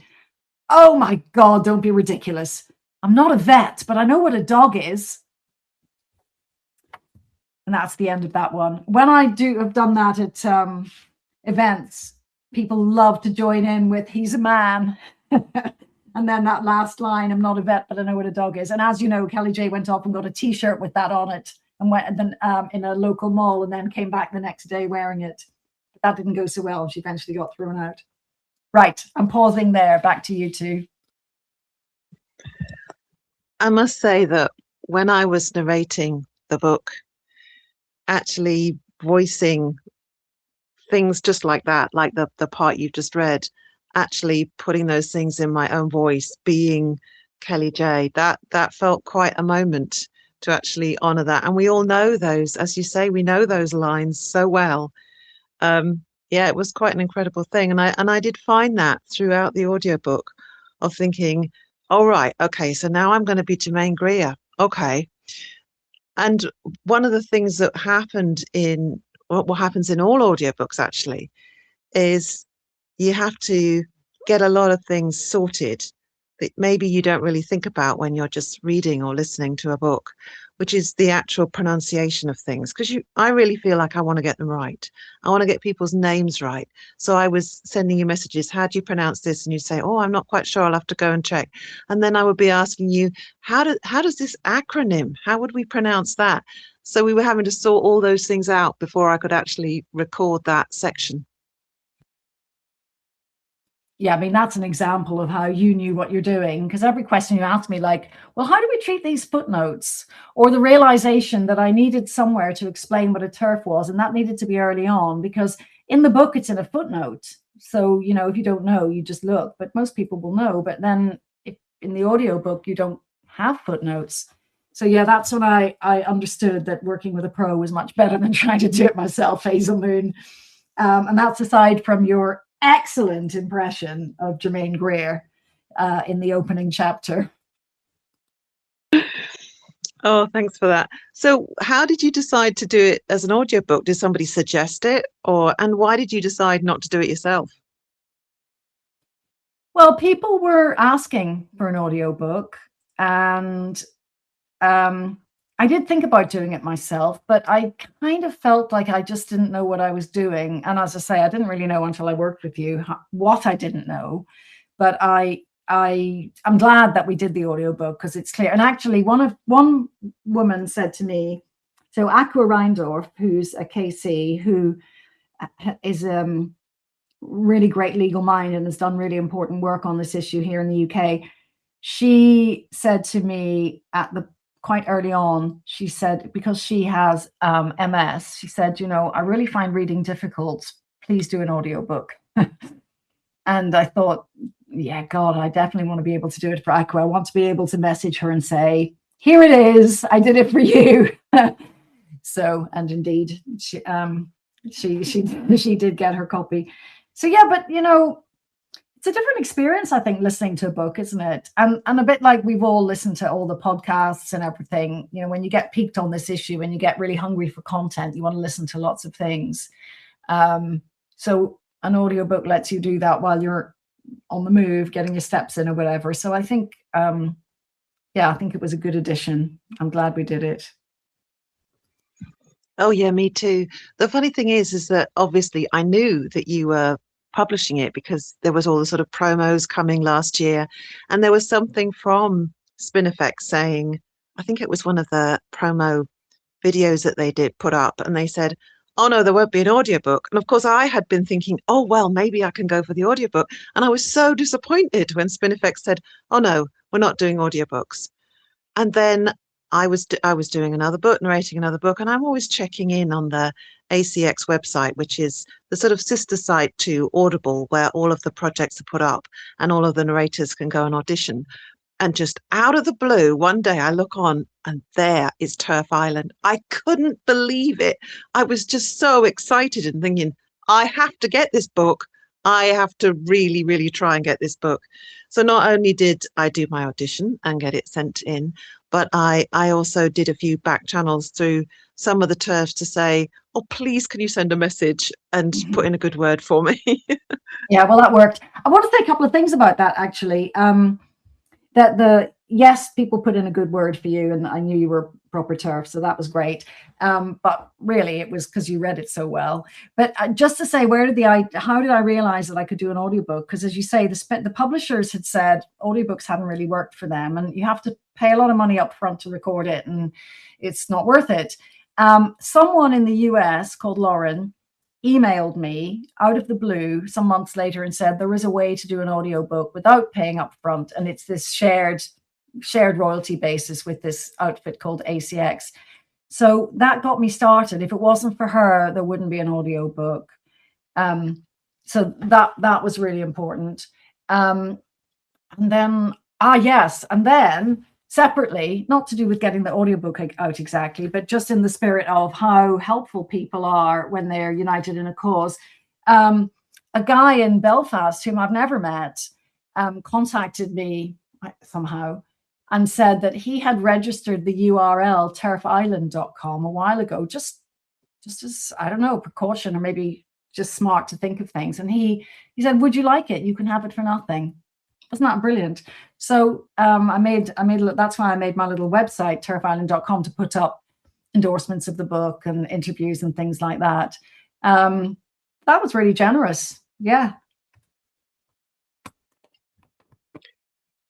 Speaker 3: "Oh my God, don't be ridiculous. I'm not a vet, but I know what a dog is." And that's the end of that one. When I have done that at events, people love to join in with "he's a man." And then that last line, "I'm not a vet, but I know what a dog is." And as you know, Kelly J went off and got a T-shirt with that on it and went and then in a local mall and then came back the next day wearing it. But that didn't go so well. She eventually got thrown out. Right, I'm pausing there. Back to you two.
Speaker 2: I must say that when I was narrating the book, actually voicing things just like that, like the part you've just read, actually putting those things in my own voice, being Kelly J, that felt quite a moment to actually honor that. And we all know those, as you say, we know those lines so well. Yeah, it was quite an incredible thing. And I did find that throughout the audiobook of thinking, all right, okay, so now I'm going to be Jermaine Greer. Okay. And one of the things that happened in what happens in all audiobooks actually is you have to get a lot of things sorted that maybe you don't really think about when you're just reading or listening to a book, which is the actual pronunciation of things. Because I really feel like I want to get them right. I want to get people's names right. So I was sending you messages, "How do you pronounce this?" And you say, "Oh, I'm not quite sure. I'll have to go and check." And then I would be asking you, how does this acronym, how would we pronounce that? So we were having to sort all those things out before I could actually record that section.
Speaker 3: Yeah, I mean, that's an example of how you knew what you're doing, because every question you asked me, like, well, how do we treat these footnotes? Or the realization that I needed somewhere to explain what a TERF was, and that needed to be early on, because in the book, it's in a footnote. So, you know, if you don't know, you just look, but most people will know. But then in the audiobook, you don't have footnotes. So yeah, that's when I understood that working with a pro was much better than trying to do it myself, Hazel Moon. And that's aside from your excellent impression of Jermaine Greer in the opening chapter.
Speaker 2: Oh, thanks for that. So how did you decide to do it as an audiobook? Did somebody suggest it, and why did you decide not to do it yourself?
Speaker 3: Well, people were asking for an audiobook, and I did think about doing it myself, but I kind of felt like I just didn't know what I was doing. And as I say, I didn't really know until I worked with you what I didn't know. But I'm glad that we did the audiobook because it's clear. And actually, one woman said to me, so Aqua Reindorf, who's a KC, who is really great legal mind and has done really important work on this issue here in the UK. She said to me quite early on, she said, because she has MS, she said, you know, I really find reading difficult. Please do an audiobook. And I thought, yeah, God, I definitely want to be able to do it for Aqua. I want to be able to message her and say, here it is. I did it for you. So, and indeed, she did get her copy. So yeah, but you know, it's a different experience, I think, listening to a book, isn't it? And a bit like we've all listened to all the podcasts and everything, you know, when you get piqued on this issue and you get really hungry for content, you want to listen to lots of things. So an audiobook lets you do that while you're on the move, getting your steps in or whatever. So I think, yeah, I think it was a good addition. I'm glad we did it.
Speaker 2: Oh yeah, me too. The funny thing is that obviously I knew that you were publishing it because there was all the sort of promos coming last year, and there was something from Spinifex saying, I think it was one of the promo videos that they did put up, and they said, oh no, there won't be an audiobook. And of course I had been thinking, oh well, maybe I can go for the audiobook. And I was so disappointed when Spinifex said, oh no, we're not doing audiobooks. And then I was doing another book, narrating another book, and I'm always checking in on the ACX website, which is the sort of sister site to Audible, where all of the projects are put up and all of the narrators can go and audition. And just out of the blue, one day I look on and there is Terf Island. I couldn't believe it. I was just so excited and thinking, I have to get this book. I have to really, really try and get this book. So not only did I do my audition and get it sent in, but I also did a few back channels through some of the Terfs to say, oh, please, can you send a message and put in a good word for me?
Speaker 3: Yeah, well, that worked. I want to say a couple of things about that, actually. Yes, people put in a good word for you, and I knew you were proper Terf, so that was great. But really, it was because you read it so well. But just to say, how did I realize that I could do an audiobook? Because as you say, the publishers had said audiobooks hadn't really worked for them, and you have to pay a lot of money up front to record it, and it's not worth it. Someone in the US called Lauren emailed me out of the blue some months later and said there is a way to do an audiobook without paying up front, and it's this shared royalty basis with this outfit called ACX. So that got me started. If it wasn't for her, there wouldn't be an audiobook. So that was really important. And then separately, not to do with getting the audiobook out exactly, but just in the spirit of how helpful people are when they're united in a cause. A guy in Belfast, whom I've never met, contacted me somehow and said that he had registered the URL terfisland.com a while ago, just as, I don't know, precaution, or maybe just smart to think of things. And he said, would you like it? You can have it for nothing. Wasn't that brilliant? So that's why I made my little website, terfisland.com, to put up endorsements of the book and interviews and things like that. That was really generous. Yeah.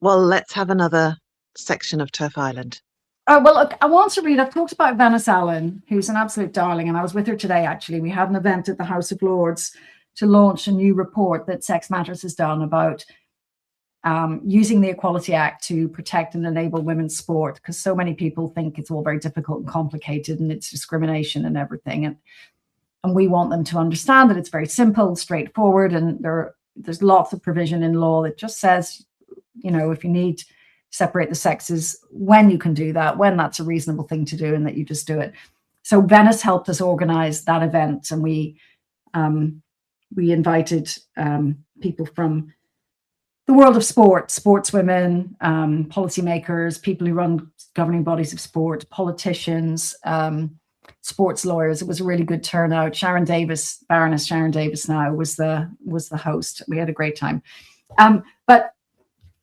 Speaker 2: Well, let's have another section of Terf Island.
Speaker 3: Oh, well, look, I want to read. I've talked about Venice Allen, who's an absolute darling, and I was with her today, actually. We had an event at the House of Lords to launch a new report that Sex Matters has done about using the Equality Act to protect and enable women's sport, because so many people think it's all very difficult and complicated and it's discrimination and everything. And we want them to understand that it's very simple, straightforward, and there's lots of provision in law that just says, if you need to separate the sexes, when you can do that, when that's a reasonable thing to do, and that you just do it. So Venice helped us organize that event, and we invited people from the world of sport, sportswomen, policymakers, people who run governing bodies of sport, politicians, sports lawyers. It was a really good turnout. Baroness Sharon Davis now was the host. We had a great time. But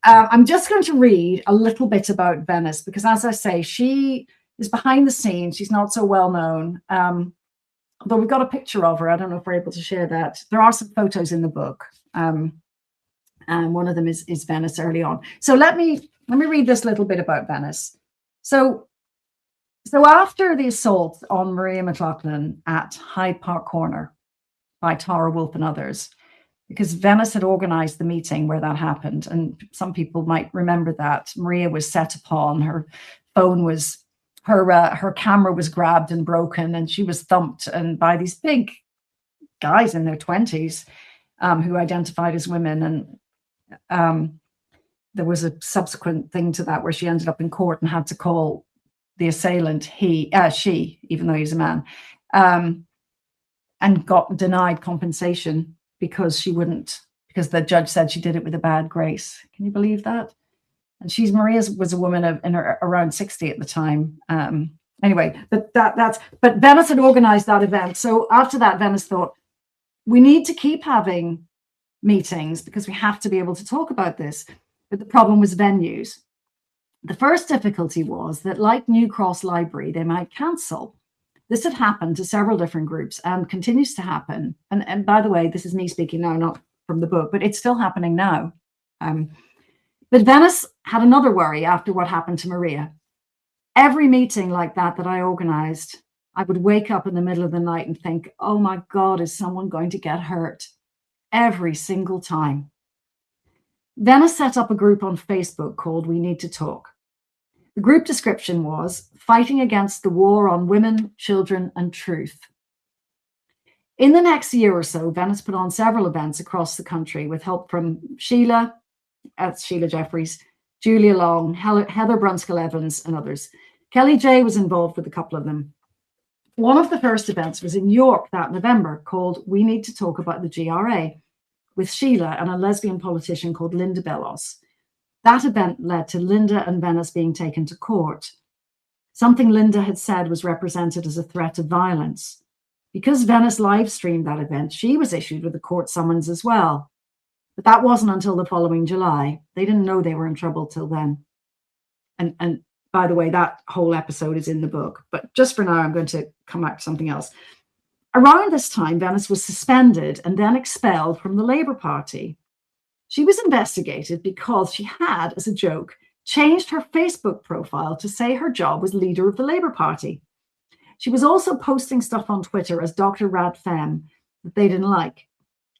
Speaker 3: I'm just going to read a little bit about Venice, because as I say, she is behind the scenes. She's not so well known. Although we've got a picture of her. I don't know if we're able to share that. There are some photos in the book. And one of them is Venice early on. So let me read this little bit about Venice. So after the assault on Maria McLaughlin at Hyde Park Corner by Tara Wolfe and others, because Venice had organized the meeting where that happened, and some people might remember that Maria was set upon, her phone was, her camera was grabbed and broken, and she was thumped and by these big guys in their 20s who identified as women. And there was a subsequent thing to that where she ended up in court and had to call the assailant she, even though he's a man, and got denied compensation because because the judge said she did it with a bad grace. Can you believe that? And Maria was a woman around 60 at the time. Anyway, but Venice had organized that event. So after that, Venice thought, we need to keep having meetings because we have to be able to talk about this. But the problem was venues. The first difficulty was that, like New Cross Library, they might cancel. This had happened to several different groups and continues to happen. And by the way, this is me speaking now, not from the book, but it's still happening now. But Venice had another worry after what happened to Maria. Every meeting like that I organized, I would wake up in the middle of the night and think, oh my God, is someone going to get hurt? Every single time. Venice set up a group on Facebook called We Need to Talk. The group description was fighting against the war on women, children, and truth. In the next year or so, Venice put on several events across the country with help from Sheila, that's Sheila Jeffries, Julia Long, Heather Brunskill-Evans, and others. Kelly J was involved with a couple of them. One of the first events was in York that November called We Need to Talk About the GRA with Sheila and a lesbian politician called Linda Bellos. That event led to Linda and Venice being taken to court. Something Linda had said was represented as a threat of violence. Because Venice live streamed that event, she was issued with a court summons as well. But that wasn't until the following July. They didn't know they were in trouble till then. And by the way, that whole episode is in the book. But just for now, I'm going to come back to something else. Around this time, Venice was suspended and then expelled from the Labour Party. She was investigated because she had, as a joke, changed her Facebook profile to say her job was leader of the Labour Party. She was also posting stuff on Twitter as Dr. Rad Femme that they didn't like.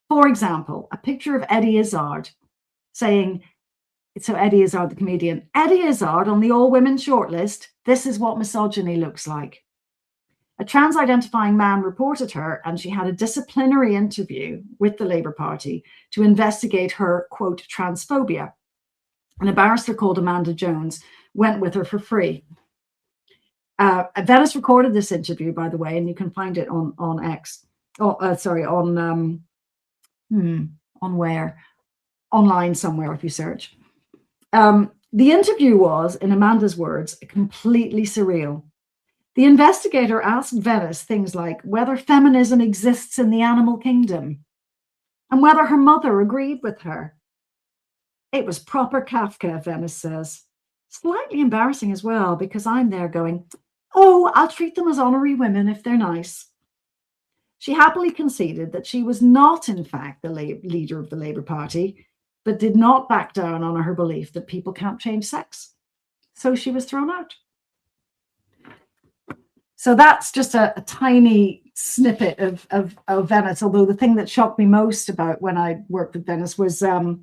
Speaker 3: For example, a picture of Eddie Izzard saying, so Eddie Izzard, the comedian, Eddie Izzard on the all-women shortlist, this is what misogyny looks like. A trans-identifying man reported her and she had a disciplinary interview with the Labour Party to investigate her, quote, transphobia. And a barrister called Amanda Jones went with her for free. Venice recorded this interview, by the way, and you can find it on X. On where? Online somewhere if you search. The interview was, in Amanda's words, completely surreal. The investigator asked Venice things like whether feminism exists in the animal kingdom and whether her mother agreed with her. It was proper Kafka, Venice says. Slightly embarrassing as well, because I'm there going, oh, I'll treat them as honorary women if they're nice. She happily conceded that she was not, in fact, the leader of the Labour Party, but did not back down on her belief that people can't change sex. So she was thrown out. So that's just a tiny snippet of Venice, although the thing that shocked me most about when I worked with Venice was the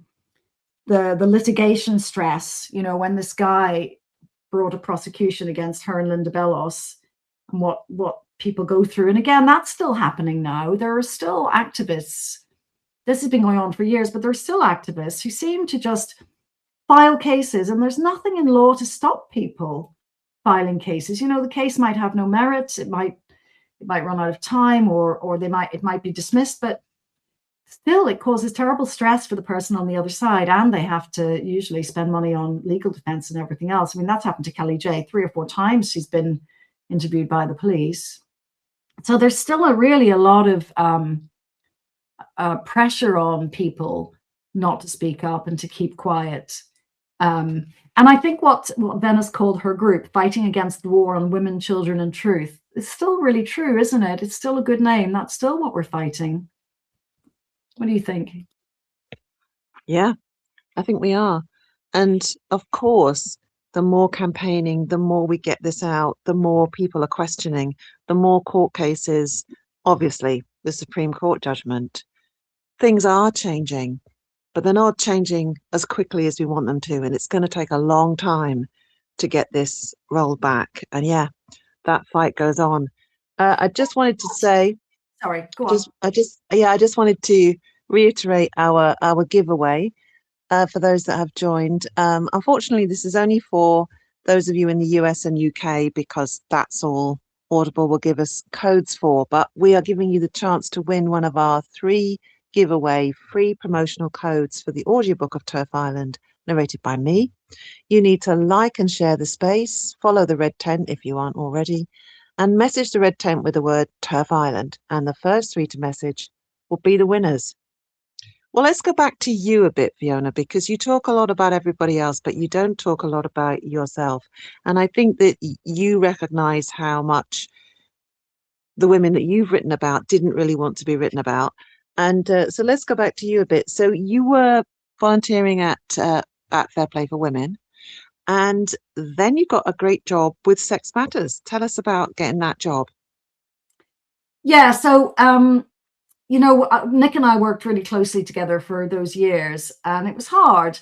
Speaker 3: litigation stress, you know, when this guy brought a prosecution against her and Linda Bellos, and what people go through. And again, that's still happening now. There are still activists. This has been going on for years, but there are still activists who seem to just file cases, and there's nothing in law to stop people filing cases. You know, the case might have no merit. It might run out of time, or it might be dismissed, but still it causes terrible stress for the person on the other side, and they have to usually spend money on legal defense and everything else. I mean, that's happened to Kelly J 3 or 4 times. She's been interviewed by the police. So there's still a lot of pressure on people not to speak up and to keep quiet. And I think what Venice called her group, Fighting Against the War on Women, Children and Truth, is still really true, isn't it? It's still a good name. That's still what we're fighting. What do you think?
Speaker 2: Yeah, I think we are. And of course, the more campaigning, the more we get this out, the more people are questioning, the more court cases, obviously, the Supreme Court judgment. Things are changing, but they're not changing as quickly as we want them to. And it's going to take a long time to get this rolled back. And yeah, that fight goes on. I just wanted to say,
Speaker 3: sorry, go on.
Speaker 2: I just wanted to reiterate our giveaway for those that have joined. Unfortunately, this is only for those of you in the US and UK, because that's all Audible will give us codes for. But we are giving you the chance to win one of our 3 giveaway free promotional codes for the audiobook of Terf Island, narrated by me. You need to like and share the space, follow the red tent if you aren't already, and message the red tent with the word Terf Island. And the first 3 to message will be the winners. Well, let's go back to you a bit, Fiona, because you talk a lot about everybody else, but you don't talk a lot about yourself. And I think that you recognize how much the women that you've written about didn't really want to be written about. And so let's go back to you a bit. So you were volunteering at Fair Play for Women, and then you got a great job with Sex Matters. Tell us about getting that job.
Speaker 3: Yeah, so you know, Nick and I worked really closely together for those years, and it was hard.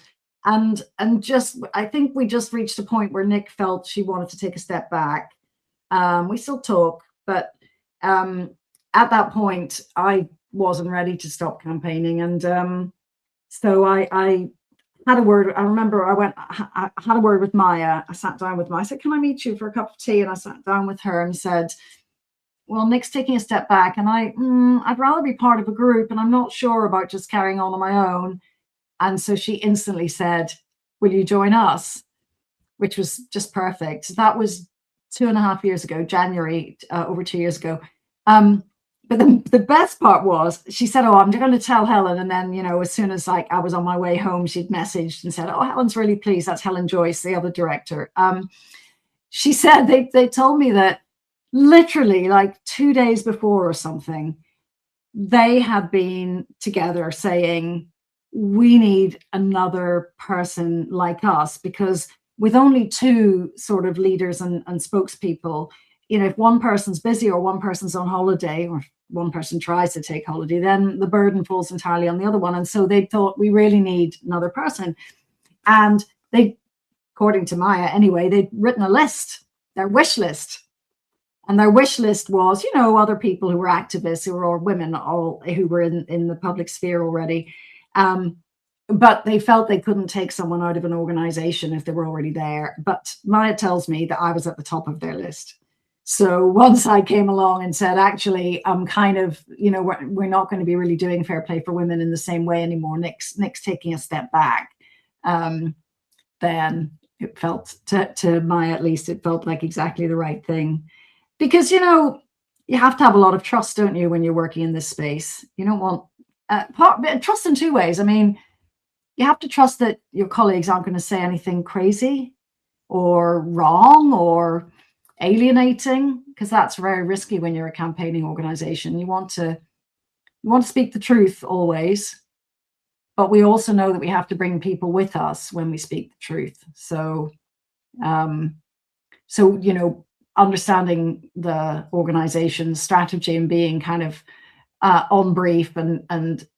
Speaker 3: just, I think we just reached a point where Nick felt she wanted to take a step back. We still talk, but at that point, I wasn't ready to stop campaigning, and so I had a word. I remember I had a word with Maya. I sat down with Maya. I said, "Can I meet you for a cup of tea?" And I sat down with her and said, "Well, Nick's taking a step back, and I'd rather be part of a group, and I'm not sure about just carrying on my own." And so she instantly said, "Will you join us?" Which was just perfect. That was 2.5 years ago, January, over 2 years ago. But the best part was she said, "Oh, I'm going to tell Helen." And then, as soon as I was on my way home, she'd messaged and said, "Oh, Helen's really pleased." That's Helen Joyce, the other director. She said they told me that literally like 2 days before or something, they had been together saying, "We need another person like us," because with only two sort of leaders and spokespeople, if one person's busy or one person's on holiday or one person tries to take holiday, then the burden falls entirely on the other one. And so they thought, we really need another person. And they, according to Maya anyway, they'd written a list, their wish list. And their wish list was, other people who were activists, who were all women, all who were in the public sphere already. But they felt they couldn't take someone out of an organization if they were already there. But Maya tells me that I was at the top of their list. So once I came along and said, actually, I'm kind of, we're not going to be really doing fair play for women in the same way anymore. Nick's taking a step back. Then it felt, to Maya at least, it felt like exactly the right thing. Because, you have to have a lot of trust, don't you, when you're working in this space? You don't want trust in two ways. I mean, you have to trust that your colleagues aren't going to say anything crazy or wrong or alienating, because that's very risky when you're a campaigning organization. You want to speak the truth always, but we also know that we have to bring people with us when we speak the truth. So understanding the organization's strategy and being kind of on brief and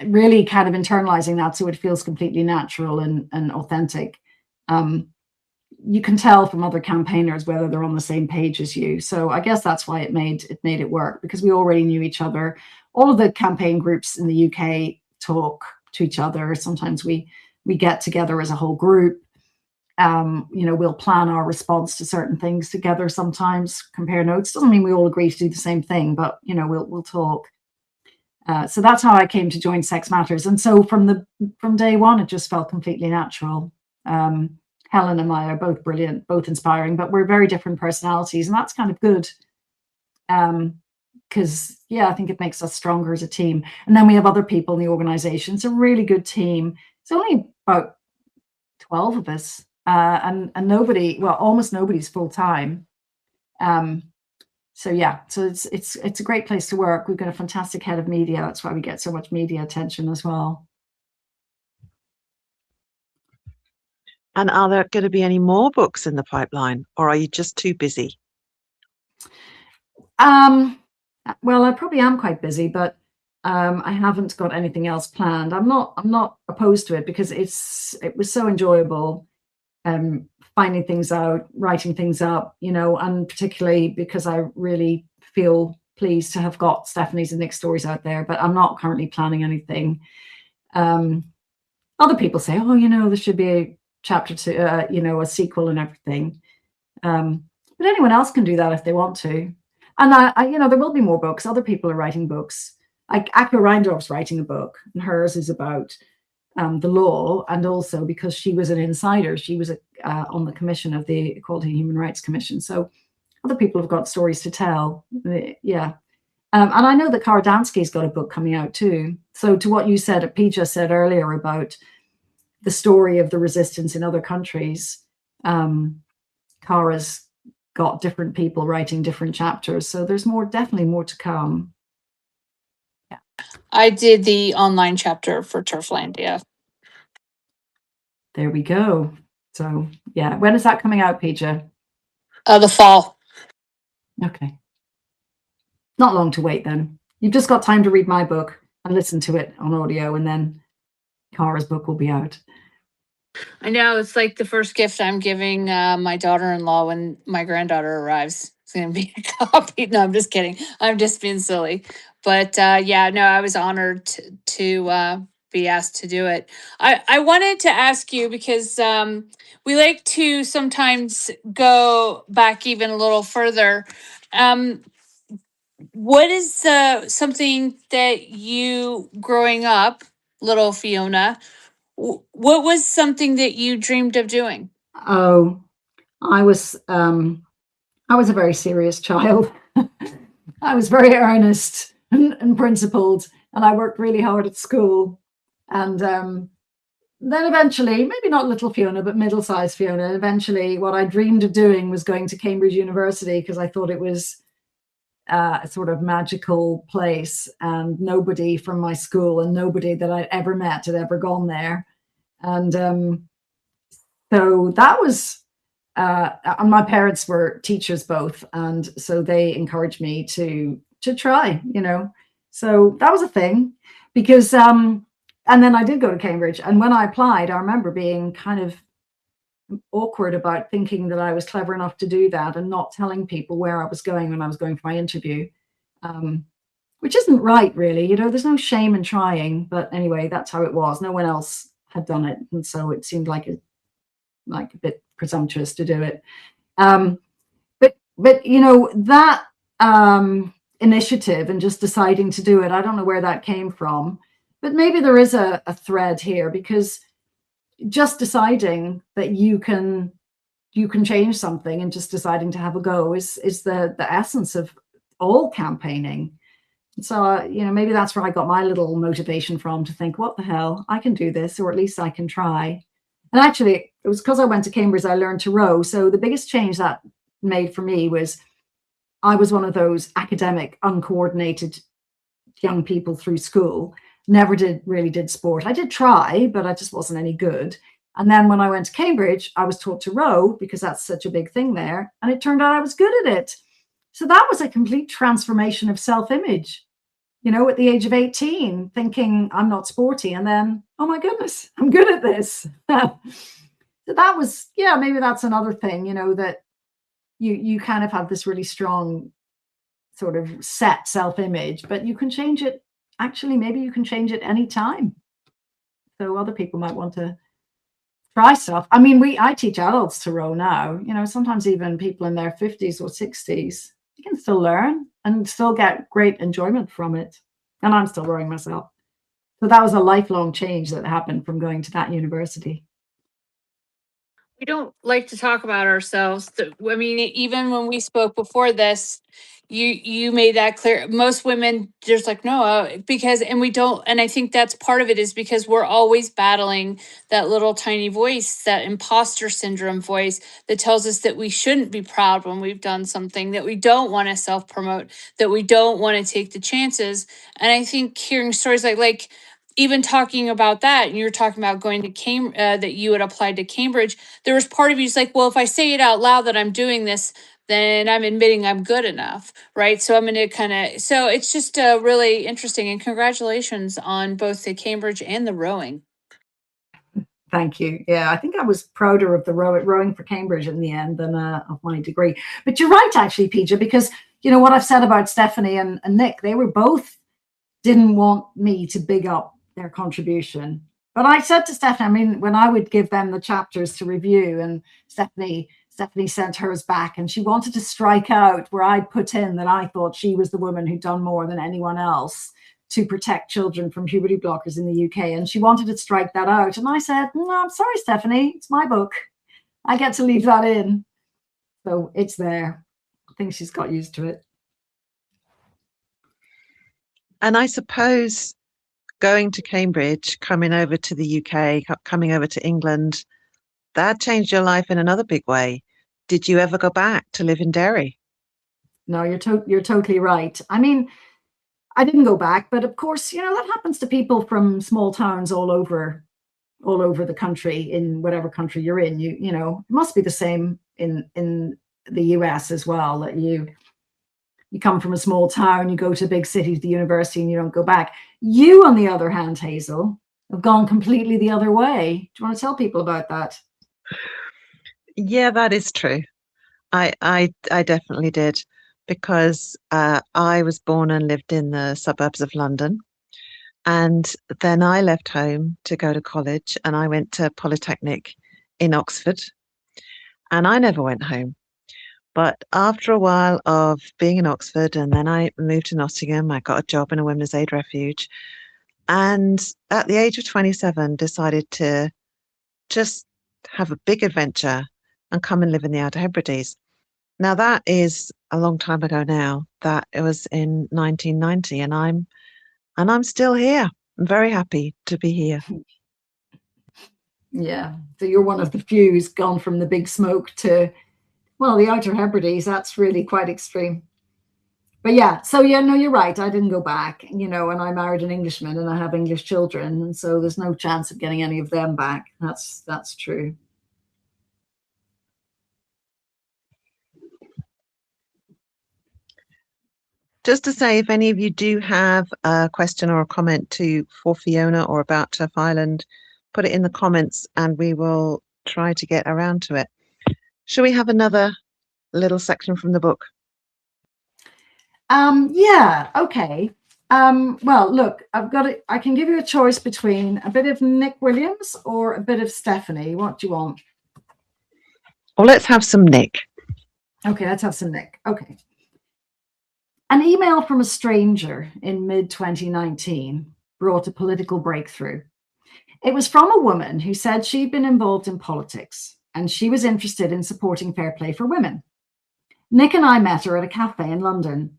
Speaker 3: really kind of internalizing that so it feels completely natural and authentic. You can tell from other campaigners whether they're on the same page as you. So I guess that's why it made it work, because we already knew each other. All of the campaign groups in the UK talk to each other. Sometimes we get together as a whole group. We'll plan our response to certain things together, sometimes compare notes. Doesn't mean we all agree to do the same thing, but we'll talk. So that's how I came to join Sex Matters. And so from day one, it just felt completely natural. Helen and I are both brilliant, both inspiring, but we're very different personalities, and that's kind of good. Because I think it makes us stronger as a team. And then we have other people in the organization. It's a really good team. It's only about 12 of us. And almost nobody's full time. So it's a great place to work. We've got a fantastic head of media. That's why we get so much media attention as well.
Speaker 2: And are there going to be any more books in the pipeline, or are you just too busy?
Speaker 3: Well, I probably am quite busy, but I haven't got anything else planned. I'm not opposed to it, because it was so enjoyable. Finding things out, writing things up, and particularly because I really feel pleased to have got Stephanie's and Nick's stories out there, but I'm not currently planning anything. Other people say, oh, there should be a chapter 2, a sequel and everything. But anyone else can do that if they want to. And there will be more books. Other people are writing books. Like Akko Reindorf's writing a book, and hers is about the law, and also because she was an insider, she was on the commission of the Equality and Human Rights Commission. So other people have got stories to tell. And I know that Kara Dansky's got a book coming out too. So to what you said, Pija said earlier about the story of the resistance in other countries, Kara's got different people writing different chapters. So there's definitely more to come.
Speaker 1: Yeah. I did the online chapter for Turflandia.
Speaker 3: There we go. So when is that coming out, Pija?
Speaker 1: The fall.
Speaker 3: Okay. Not long to wait then. You've just got time to read my book and listen to it on audio, and then Kara's book will be out.
Speaker 1: I know it's like the first gift I'm giving my daughter-in-law when my granddaughter arrives. It's gonna be a copy. No, I'm just kidding. I'm just being silly. But yeah, no, I was honored to be asked to do it. I wanted to ask you because we like to sometimes go back even a little further. Um, what is something that you growing up, little Fiona? What was something that you dreamed of doing?
Speaker 3: Oh, I was I was a very serious child. I was very earnest and principled, and I worked really hard at school. And then eventually, maybe not little Fiona, but middle-sized Fiona, eventually what I dreamed of doing was going to Cambridge University because I thought it was a sort of magical place, and nobody from my school and nobody that I'd ever met had ever gone there. And so that was, and my parents were teachers both, and so they encouraged me to try, you know. So that was a thing, because and then I did go to Cambridge, and when I applied, I remember being kind of awkward about thinking that I was clever enough to do that and not telling people where I was going when I was going for my interview, which isn't right, really. You know, there's no shame in trying, but anyway, that's how it was. No one else had done it, and so it seemed like a bit presumptuous to do it. Um, but you know that initiative and just deciding to do it, I don't know where that came from, but maybe there is a thread here, because just deciding that you can change something and just deciding to have a go is the essence of all campaigning. So you know, maybe that's where I got my little motivation from, to think, what the hell, I can do this, or at least I can try. And actually, it was because I went to Cambridge I learned to row. So the biggest change that made for me was I was one of those academic, uncoordinated young people through school. Never did sport. I did try, but I just wasn't any good. And then when I went to Cambridge, I was taught to row because that's such a big thing there. And it turned out I was good at it. So that was a complete transformation of self-image, you know, at the age of 18, thinking I'm not sporty. And then, oh my goodness, I'm good at this. So that was, yeah, maybe that's another thing, you know, that you kind of have this really strong sort of set self-image, but you can change it. Actually, maybe you can change it anytime. So other people might want to try stuff. I mean, I teach adults to row now, you know, sometimes even people in their 50s or 60s, you can still learn and still get great enjoyment from it. And I'm still rowing myself. So that was a lifelong change that happened from going to that university.
Speaker 1: We don't like to talk about ourselves. I mean, even when we spoke before this, you made that clear. Most women just like no, because and we don't. And I think that's part of it is because we're always battling that little tiny voice, that imposter syndrome voice that tells us that we shouldn't be proud when we've done something, that we don't want to self promote, that we don't want to take the chances. And I think hearing stories like even talking about that, and you're talking about going to Cambridge, that you had applied to Cambridge, there was part of you like, well, if I say it out loud that I'm doing this, then I'm admitting I'm good enough, right? So I'm going to so it's just really interesting. And congratulations on both the Cambridge and the rowing.
Speaker 3: Thank you. Yeah, I think I was prouder of the rowing for Cambridge in the end than of my degree. But you're right, actually, Peter, because you know what I've said about Stephanie and Nick, they were both didn't want me to big up their contribution. But I said to Stephanie, I mean, when I would give them the chapters to review, and Stephanie sent hers back, and she wanted to strike out where I'd put in that I thought she was the woman who'd done more than anyone else to protect children from puberty blockers in the UK. And she wanted to strike that out. And I said, no, I'm sorry, Stephanie, it's my book. I get to leave that in. So it's there. I think she's got used to it.
Speaker 2: And I suppose going to Cambridge, coming over to the UK, coming over to England, that changed your life in another big way. Did you ever go back to live in Derry?
Speaker 3: No, you're totally right. I mean, I didn't go back, but of course, you know, that happens to people from small towns all over the country, in whatever country you're in. You know, it must be the same in the US as well, that you come from a small town, you go to a big city, to the university, and you don't go back. You, on the other hand, Hazel, have gone completely the other way. Do you want to tell people about that?
Speaker 2: Yeah, that is true. I definitely did because I was born and lived in the suburbs of London. And then I left home to go to college and I went to Polytechnic in Oxford and I never went home. But after a while of being in Oxford and then I moved to Nottingham, I got a job in a women's aid refuge. And at the age of 27, decided to just have a big adventure and come and live in the Outer Hebrides. Now that is a long time ago now. That it was in 1990 and I'm still here. I'm very happy to be here.
Speaker 3: Yeah. So you're one of the few who's gone from the big smoke to, well, the Outer Hebrides. That's really quite extreme. But yeah, so yeah, no, you're right. I didn't go back, and I married an Englishman and I have English children. And so there's no chance of getting any of them back. That's true.
Speaker 2: Just to say, if any of you do have a question or a comment for Fiona or about Terf Island, put it in the comments and we will try to get around to it. Shall we have another little section from the book?
Speaker 3: Yeah, okay. Well, look, I've got it. I can give you a choice between a bit of Nick Williams or a bit of Stephanie. What do you want?
Speaker 2: Well, let's have some Nick.
Speaker 3: Okay, let's have some Nick. Okay. An email from a stranger in mid-2019 brought a political breakthrough. It was from a woman who said she'd been involved in politics and she was interested in supporting fair play for women. Nick and I met her at a cafe in London.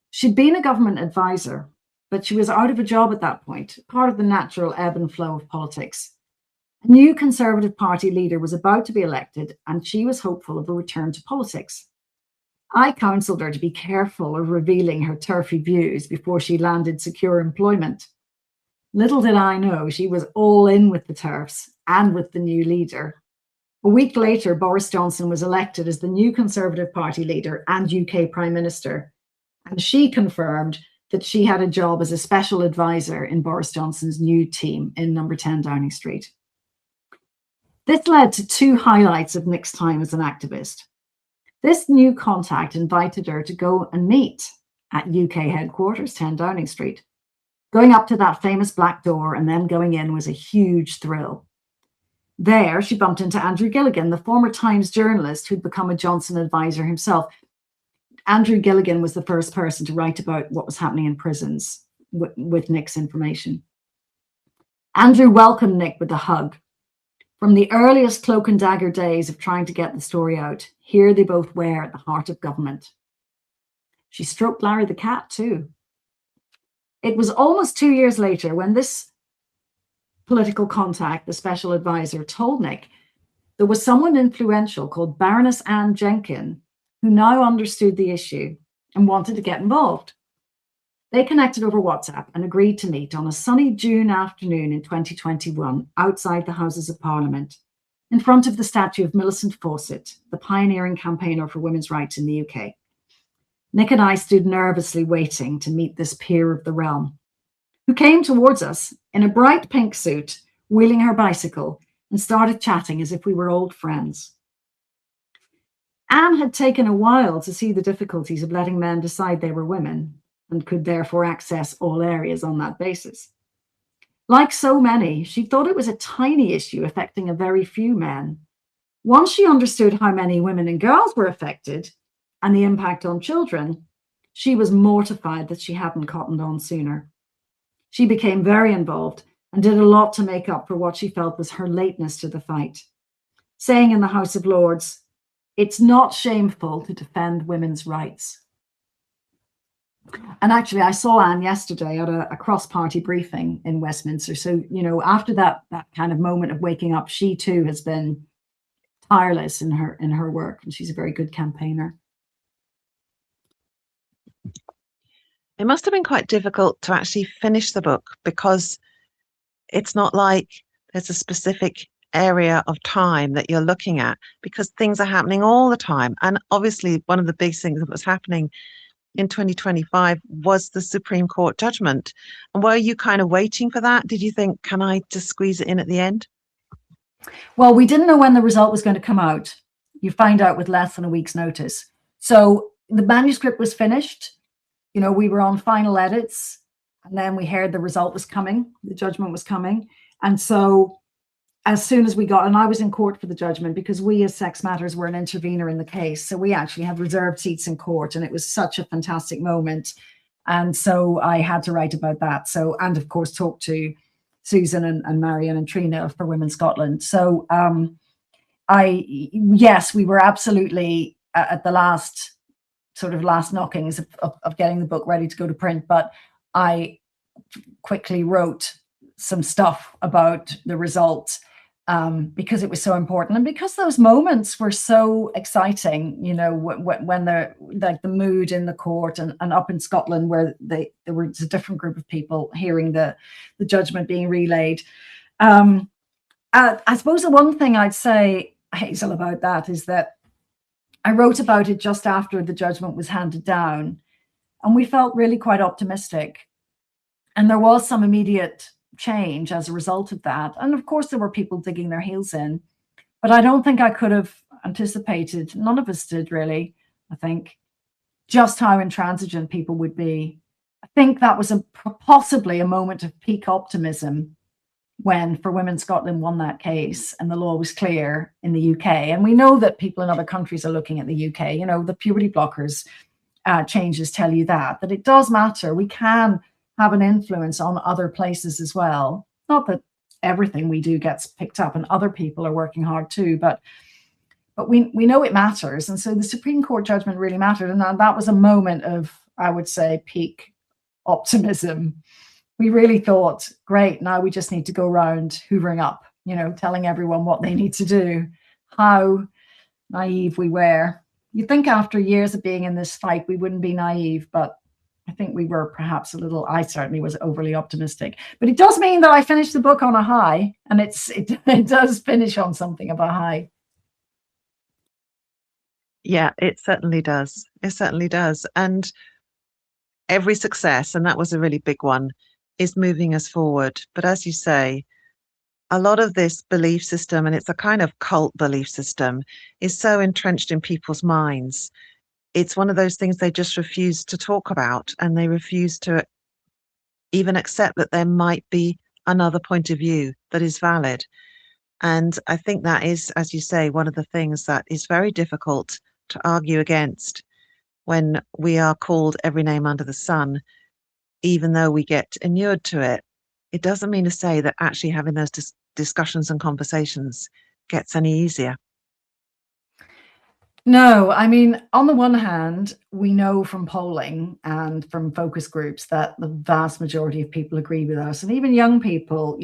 Speaker 3: She'd been a government advisor, but she was out of a job at that point, part of the natural ebb and flow of politics. A new Conservative Party leader was about to be elected, and she was hopeful of a return to politics. I counselled her to be careful of revealing her turfy views before she landed secure employment. Little did I know she was all in with the Terfs and with the new leader. A week later, Boris Johnson was elected as the new Conservative Party leader and UK Prime Minister. And she confirmed that she had a job as a special advisor in Boris Johnson's new team in number 10 Downing Street. This led to two highlights of Nick's time as an activist. This new contact invited her to go and meet at UK headquarters, 10 Downing Street. Going up to that famous black door and then going in was a huge thrill. There, she bumped into Andrew Gilligan, the former Times journalist who'd become a Johnson advisor himself. Andrew Gilligan was the first person to write about what was happening in prisons with Nick's information. Andrew welcomed Nick with a hug. From the earliest cloak and dagger days of trying to get the story out, here they both were at the heart of government. She stroked Larry the cat too. It was almost 2 years later when this political contact, the special advisor, told Nick there was someone influential called Baroness Anne Jenkin who now understood the issue and wanted to get involved. They connected over WhatsApp and agreed to meet on a sunny June afternoon in 2021 outside the Houses of Parliament, in front of the statue of Millicent Fawcett, the pioneering campaigner for women's rights in the UK. Nick and I stood nervously waiting to meet this peer of the realm, who came towards us in a bright pink suit, wheeling her bicycle, and started chatting as if we were old friends. Anne had taken a while to see the difficulties of letting men decide they were women and could therefore access all areas on that basis. Like so many, she thought it was a tiny issue affecting a very few men. Once she understood how many women and girls were affected and the impact on children, she was mortified that she hadn't cottoned on sooner. She became very involved and did a lot to make up for what she felt was her lateness to the fight, saying in the House of Lords, "It's not shameful to defend women's rights." And actually, I saw Anne yesterday at a cross-party briefing in Westminster. So, after that kind of moment of waking up, she too has been tireless in her work, and she's a very good campaigner.
Speaker 2: It must have been quite difficult to actually finish the book because it's not like there's a specific area of time that you're looking at because things are happening all the time. And obviously, one of the big things that was happening in 2025 was the Supreme Court judgment. And were you kind of waiting for that? Did you think, can I just squeeze it in at the end?
Speaker 3: Well, we didn't know when the result was going to come out. You find out with less than a week's notice. So the manuscript was finished. We were on final edits, and then we heard the result was coming, the judgment was coming. And so as soon as we got, and I was in court for the judgment because we as Sex Matters were an intervener in the case. So we actually had reserved seats in court, and it was such a fantastic moment. And so I had to write about that. So, and of course, talk to Susan and Marion and Trina for Women Scotland. So yes, we were absolutely at the last knockings of getting the book ready to go to print. But I quickly wrote some stuff about the results because it was so important, and because those moments were so exciting. When the mood in the court and up in Scotland, where there was a different group of people hearing the judgment being relayed. I suppose the one thing I'd say, Hazel, about that is that I wrote about it just after the judgment was handed down, and we felt really quite optimistic. And there was some immediate change as a result of that. And of course, there were people digging their heels in, but I don't think I could have anticipated, none of us did really, I think, just how intransigent people would be. I think that was possibly a moment of peak optimism when For Women Scotland won that case and the law was clear in the UK. And we know that people in other countries are looking at the UK. The puberty blockers changes tell you that it does matter. We can have an influence on other places as well. Not that everything we do gets picked up, and other people are working hard too, but we know it matters. And so the Supreme Court judgment really mattered. And that was a moment of, I would say, peak optimism. We really thought, great, now we just need to go around hoovering up, telling everyone what they need to do. How naive we were. You'd think after years of being in this fight, we wouldn't be naive, but I think we were perhaps I certainly was overly optimistic. But it does mean that I finished the book on a high, and it does finish on something of a high.
Speaker 2: Yeah, it certainly does. It certainly does. And every success, and that was a really big one, is moving us forward. But as you say, a lot of this belief system, and it's a kind of cult belief system, is so entrenched in people's minds. It's one of those things they just refuse to talk about, and they refuse to even accept that there might be another point of view that is valid. And I think that is, as you say, one of the things that is very difficult to argue against when we are called every name under the sun. Even though we get inured to it, it doesn't mean to say that actually having those discussions and conversations gets any easier.
Speaker 3: No, I mean, on the one hand, we know from polling and from focus groups that the vast majority of people agree with us, and even young people,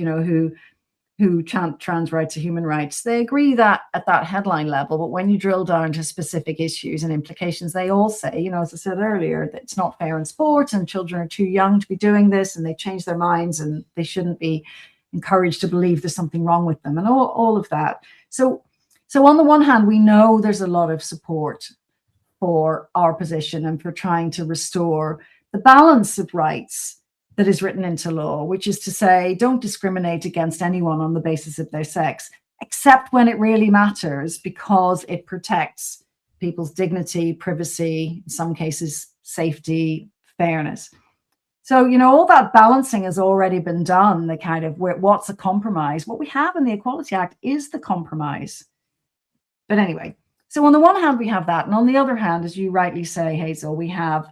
Speaker 3: who chant trans rights are human rights, they agree that at that headline level. But when you drill down to specific issues and implications, they all say, as I said earlier, that it's not fair in sport and children are too young to be doing this, and they change their minds and they shouldn't be encouraged to believe there's something wrong with them, and all of that. So on the one hand, we know there's a lot of support for our position and for trying to restore the balance of rights that is written into law, which is to say, don't discriminate against anyone on the basis of their sex, except when it really matters, because it protects people's dignity, privacy, in some cases, safety, fairness. So, all that balancing has already been done, the kind of what's a compromise. What we have in the Equality Act is the compromise. But anyway, so on the one hand, we have that. And on the other hand, as you rightly say, Hazel, we have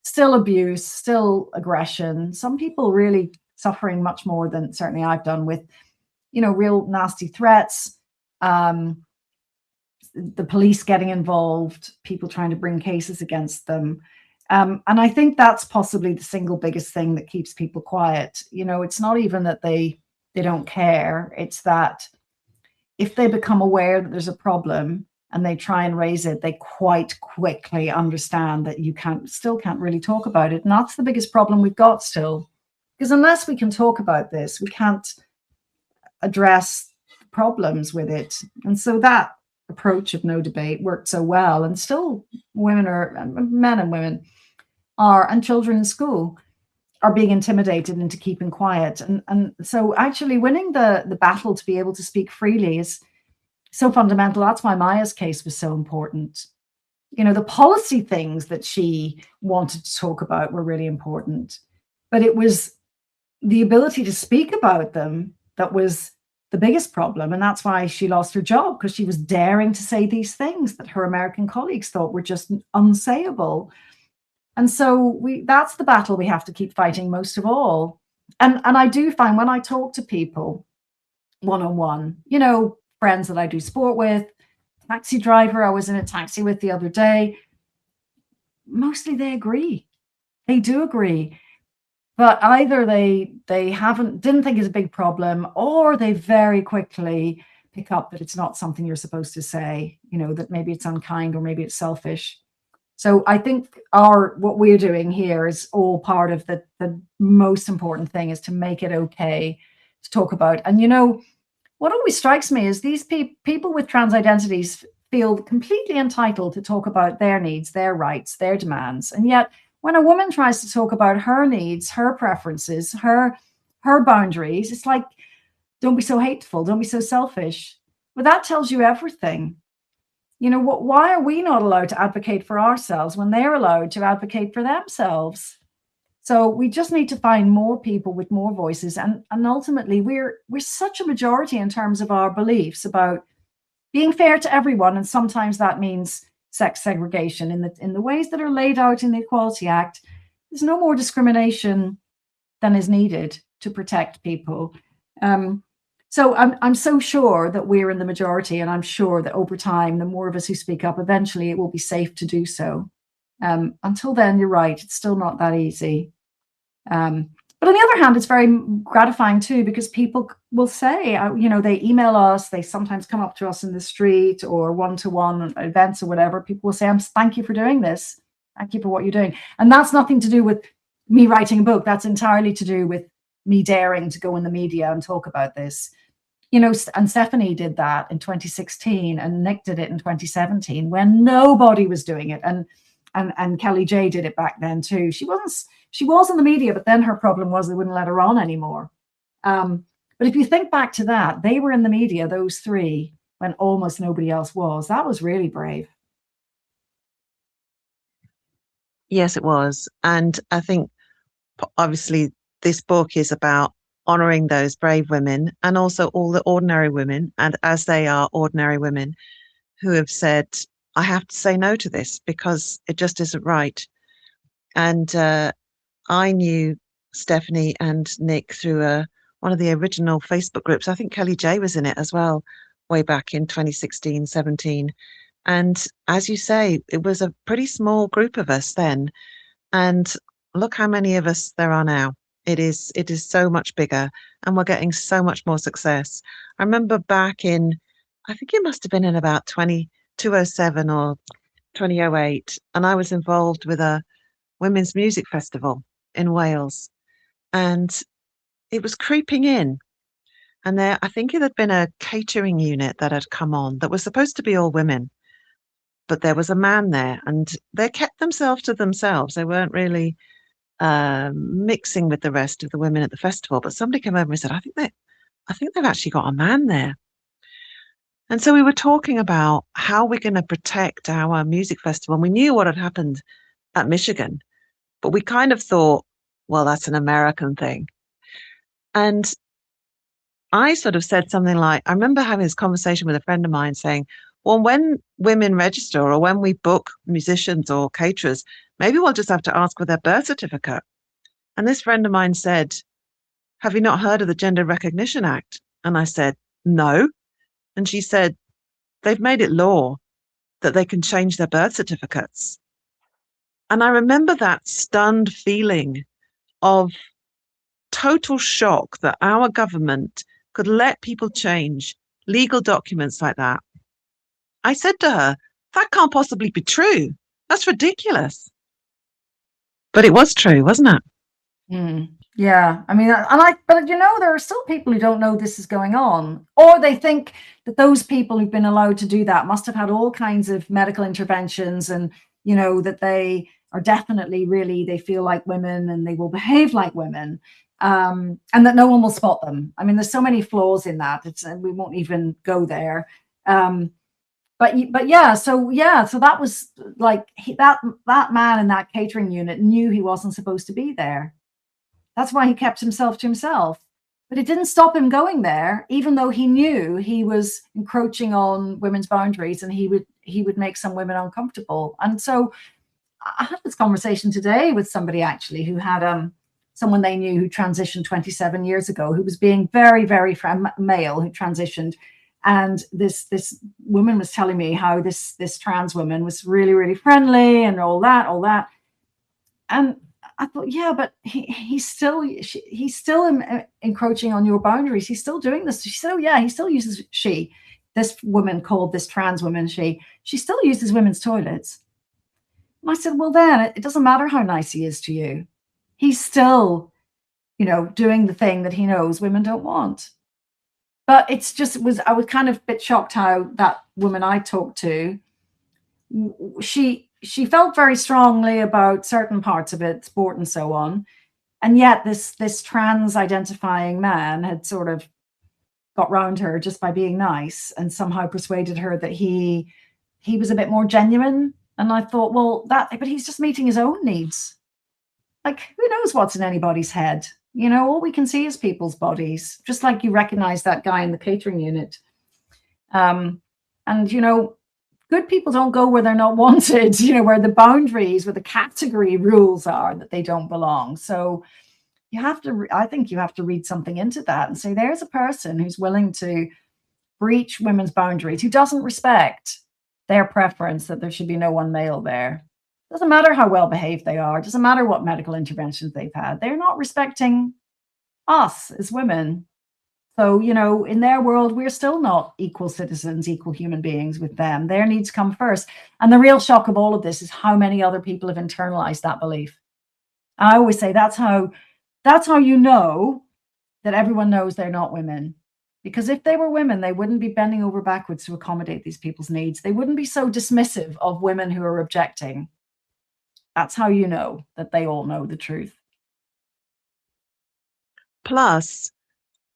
Speaker 3: still abuse, still aggression. Some people really suffering much more than certainly I've done, with, real nasty threats, the police getting involved, people trying to bring cases against them. And I think that's possibly the single biggest thing that keeps people quiet. It's not even that they don't care. It's that if they become aware that there's a problem and they try and raise it, they quite quickly understand that you still can't really talk about it. And that's the biggest problem we've got still. Because unless we can talk about this, we can't address problems with it. And so that approach of no debate worked so well. And still men and women and children in school are being intimidated into keeping quiet. And so actually winning the battle to be able to speak freely is so fundamental. That's why Maya's case was so important. You know, the policy things that she wanted to talk about were really important, but it was the ability to speak about them that was the biggest problem. And that's why she lost her job, because she was daring to say these things that her American colleagues thought were just unsayable. And so that's the battle we have to keep fighting most of all. And I do find when I talk to people one-on-one, you know, friends that I do sport with, taxi driver I was in a taxi with the other day, mostly they agree. They do agree. But either they didn't think it's a big problem, or they very quickly pick up that it's not something you're supposed to say, you know, that maybe it's unkind or maybe it's selfish. So I think what we're doing here is all part of the most important thing, is to make it okay to talk about. And, you know, what always strikes me is these people with trans identities feel completely entitled to talk about their needs, their rights, their demands. And yet when a woman tries to talk about her needs, her preferences, her boundaries, it's like, don't be so hateful, don't be so selfish. But that tells you everything. You know, why are we not allowed to advocate for ourselves when they're allowed to advocate for themselves? So we just need to find more people with more voices. And ultimately, we're such a majority in terms of our beliefs about being fair to everyone. And sometimes that means sex segregation in the ways that are laid out in the Equality Act. There's no more discrimination than is needed to protect people. So I'm so sure that we're in the majority, and I'm sure that over time, the more of us who speak up, eventually it will be safe to do so. Until then, you're right, it's still not that easy. But on the other hand, it's very gratifying too, because people will say, you know, they email us, they sometimes come up to us in the street or one-to-one events or whatever. People will say, thank you for doing this. Thank you for what you're doing. And that's nothing to do with me writing a book. That's entirely to do with me daring to go in the media and talk about this. You know, and Stephanie did that in 2016, and Nick did it in 2017 when nobody was doing it. And Kelly J did it back then too. She was in the media, but then her problem was they wouldn't let her on anymore. But if you think back to that, they were in the media, those three, when almost nobody else was. That was really brave.
Speaker 2: Yes, it was. And I think obviously this book is about honouring those brave women and also all the ordinary women, and as they are ordinary women, who have said, I have to say no to this because it just isn't right. And I knew Stephanie and Nick through one of the original Facebook groups. I think Kelly J was in it as well, way back in 2016, 17. And as you say, it was a pretty small group of us then. And look how many of us there are now. It is so much bigger, and we're getting so much more success. I remember back in, I think it must have been in about 2007 or 2008, and I was involved with a women's music festival in Wales, and it was creeping in. And there, I think it had been a catering unit that had come on that was supposed to be all women, but there was a man there, and they kept themselves to themselves. They weren't really mixing with the rest of the women at the festival. But somebody came over and said, I think they've actually got a man there. And so we were talking about how we're going to protect our music festival. And we knew what had happened at Michigan, but we kind of thought, well, that's an American thing. And I sort of said something like, I remember having this conversation with a friend of mine saying, well, when women register or when we book musicians or caterers, maybe we'll just have to ask for their birth certificate. And this friend of mine said, have you not heard of the Gender Recognition Act? And I said, no. And she said, they've made it law that they can change their birth certificates. And I remember that stunned feeling of total shock that our government could let people change legal documents like that. I said to her, that can't possibly be true. That's ridiculous. But it was true, wasn't it?
Speaker 3: Yeah, I mean, but you know, there are still people who don't know this is going on, or they think that those people who've been allowed to do that must have had all kinds of medical interventions, and you know that they are definitely really, they feel like women and they will behave like women, and that no one will spot them. I mean, there's so many flaws in that. We won't even go there. But yeah, so that was like that man in that catering unit knew he wasn't supposed to be there. That's why he kept himself to himself. But it didn't stop him going there, even though he knew he was encroaching on women's boundaries and he would make some women uncomfortable. And so I had this conversation today with somebody actually who had someone they knew who transitioned 27 years ago, who was being very, very male, who transitioned. And this woman was telling me how this trans woman was really, really friendly and all that. And I thought, yeah, but he's still encroaching on your boundaries. He's still doing this. She said, oh yeah, he still uses this woman called this trans woman, she still uses women's toilets. And I said, well, then it doesn't matter how nice he is to you. He's still, doing the thing that he knows women don't want. But I was kind of a bit shocked how that woman I talked to, she felt very strongly about certain parts of it, sport and so on. And yet this trans identifying man had sort of got round her just by being nice and somehow persuaded her that he was a bit more genuine. And I thought, well, but he's just meeting his own needs. Like, who knows what's in anybody's head? All we can see is people's bodies, just like you recognize that guy in the catering unit. And, good people don't go where they're not wanted, where the boundaries, where the category rules are that they don't belong. So I think you have to read something into that and say, there's a person who's willing to breach women's boundaries, who doesn't respect their preference that there should be no one male there. Doesn't matter how well behaved they are. Doesn't matter what medical interventions they've had. They're not respecting us as women. So, in their world, we're still not equal citizens, equal human beings with them. Their needs come first. And the real shock of all of this is how many other people have internalized that belief. I always say that's how you know that everyone knows they're not women. Because if they were women, they wouldn't be bending over backwards to accommodate these people's needs. They wouldn't be so dismissive of women who are objecting. That's how you know that they all know the truth.
Speaker 2: Plus,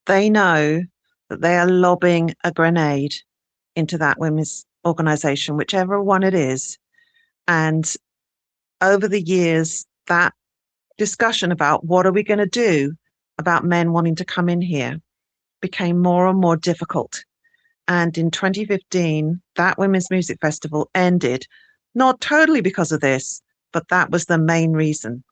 Speaker 2: they know that they are lobbing a grenade into that women's organisation, whichever one it is. And over the years, that discussion about what are we going to do about men wanting to come in here became more and more difficult. And in 2015, that Women's Music Festival ended, not totally because of this, but that was the main reason.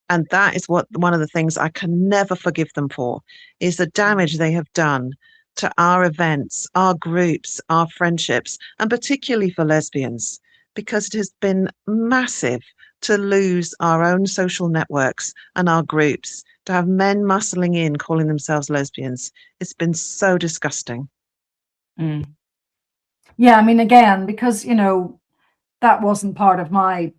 Speaker 2: And that is one of the things I can never forgive them for, is the damage they have done to our events, our groups, our friendships, and particularly for lesbians, because it has been massive to lose our own social networks and our groups, to have men muscling in, calling themselves lesbians. It's been so disgusting.
Speaker 3: Mm. Yeah, I mean, again, because, that wasn't part of my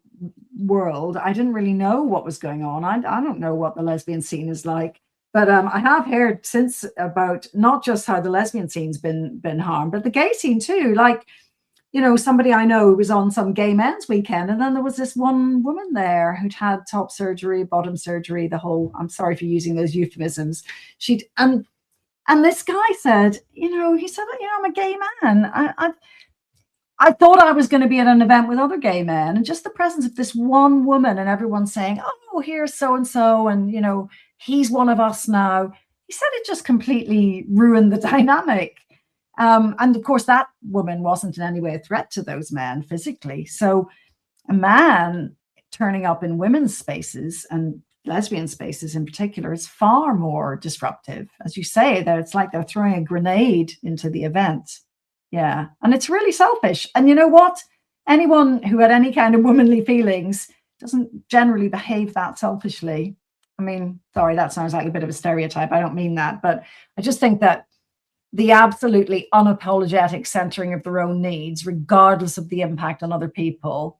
Speaker 3: world. I didn't really know what was going on. I don't know what the lesbian scene is like, but I have heard since about not just how the lesbian scene's been harmed, but the gay scene too. Like, somebody I know was on some gay men's weekend, and then there was this one woman there who'd had top surgery, bottom surgery, the whole. I'm sorry for using those euphemisms. And this guy said, he said, I'm a gay man. I thought I was going to be at an event with other gay men, and just the presence of this one woman and everyone saying, oh, here's so-and-so, and, he's one of us now. He said it just completely ruined the dynamic. And of course, that woman wasn't in any way a threat to those men physically. So a man turning up in women's spaces and lesbian spaces in particular is far more disruptive. As you say, that it's like they're throwing a grenade into the event. Yeah. And it's really selfish. And you know what? Anyone who had any kind of womanly feelings doesn't generally behave that selfishly. I mean, sorry, that sounds like a bit of a stereotype. I don't mean that. But I just think that the absolutely unapologetic centering of their own needs, regardless of the impact on other people,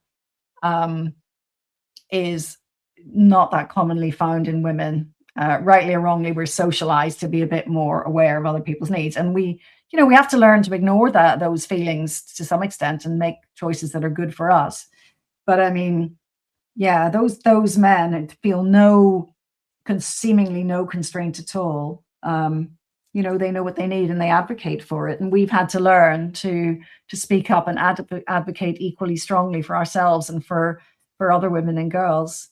Speaker 3: is not that commonly found in women. Rightly or wrongly, we're socialized to be a bit more aware of other people's needs. And we have to learn to ignore those feelings to some extent and make choices that are good for us. But I mean, Yeah, those men feel seemingly no constraint at all. You know, they know what they need and they advocate for it. And we've had to learn to speak up and advocate equally strongly for ourselves and for other women and girls.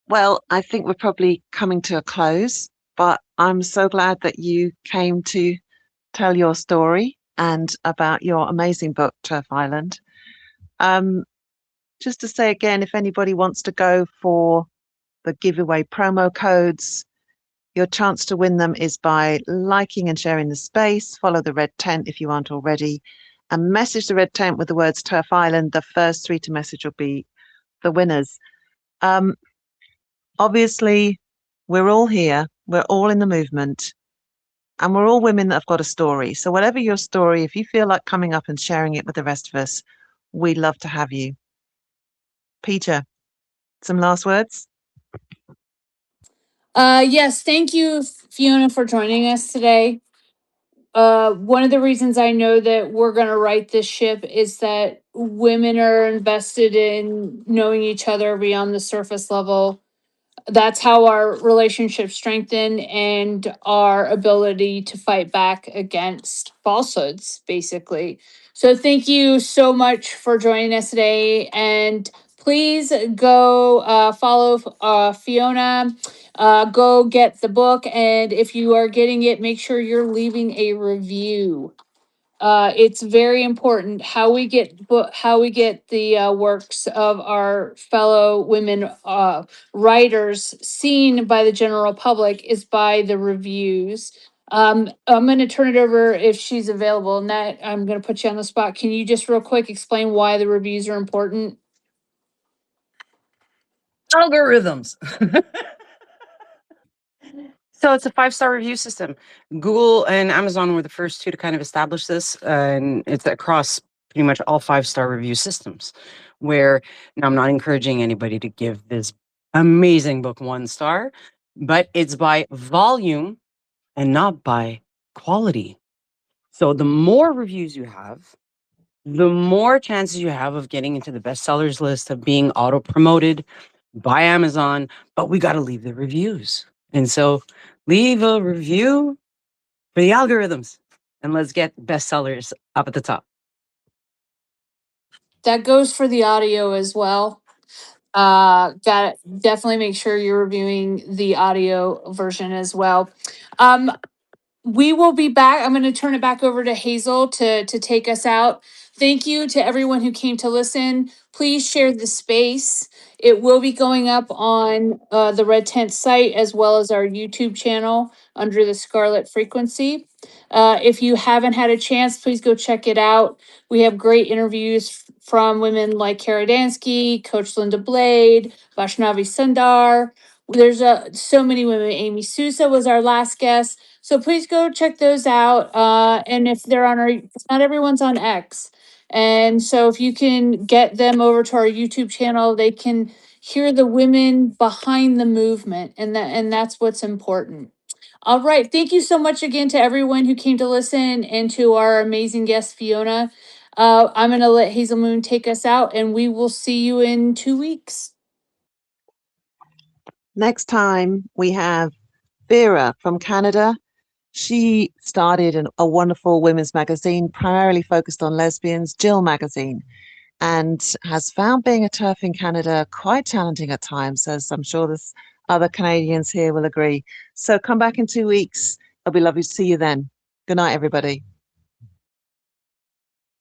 Speaker 2: Well, I think we're probably coming to a close, but I'm so glad that you came to tell your story and about your amazing book, Terf Island. Just to say again, if anybody wants to go for the giveaway promo codes, your chance to win them is by liking and sharing the space. Follow the red tent if you aren't already, and message the red tent with the words Terf Island. The first 3 to message will be the winners. Obviously, we're all here. We're all in the movement. And we're all women that have got a story. So whatever your story, if you feel like coming up and sharing it with the rest of us, we'd love to have you. Peter, some last words?
Speaker 1: Yes, thank you, Fiona, for joining us today. One of the reasons I know that we're going to right this ship is that women are invested in knowing each other beyond the surface level. That's how our relationships strengthen and our ability to fight back against falsehoods, basically. So, thank you so much for joining us today. And please go follow Fiona. Go get the book. And if you are getting it, make sure you're leaving a review. It's very important how we get the works of our fellow women writers seen by the general public is by the reviews. I'm going to turn it over if she's available. Nat, I'm going to put you on the spot. Can you just real quick explain why the reviews are important?
Speaker 4: Algorithms. So it's a 5-star review system. Google and Amazon were the first 2 to kind of establish this, and it's across pretty much all 5-star review systems. Where now I'm not encouraging anybody to give this amazing book 1 star, but it's by volume and not by quality. So the more reviews you have, the more chances you have of getting into the bestsellers list, of being auto promoted by Amazon. But we got to leave the reviews. And so leave a review for the algorithms and let's get bestsellers up at the top.
Speaker 1: That goes for the audio as well. Definitely make sure you're reviewing the audio version as well. We will be back. I'm going to turn it back over to Hazel to take us out. Thank you to everyone who came to listen. Please share the space. It will be going up on the Red Tent site as well as our YouTube channel under the Scarlet Frequency. If you haven't had a chance, please go check it out. We have great interviews from women like Kara Dansky, Coach Linda Blade, Vaishnavi Sundar. There's so many women. Amy Sousa was our last guest. So please go check those out. And if they're on not everyone's on X. And so if you can get them over to our YouTube channel, they can hear the women behind the movement. And that's what's important. All right. Thank you so much again to everyone who came to listen and to our amazing guest, Fiona. I'm going to let Hazel Moon take us out and we will see you in 2 weeks.
Speaker 2: Next time we have Vera from Canada. She started a wonderful women's magazine, primarily focused on lesbians, Jill magazine, and has found being a TERF in Canada quite challenging at times, as I'm sure there's other Canadians here will agree. So come back in 2 weeks. It'll be lovely to see you then. Good night, everybody.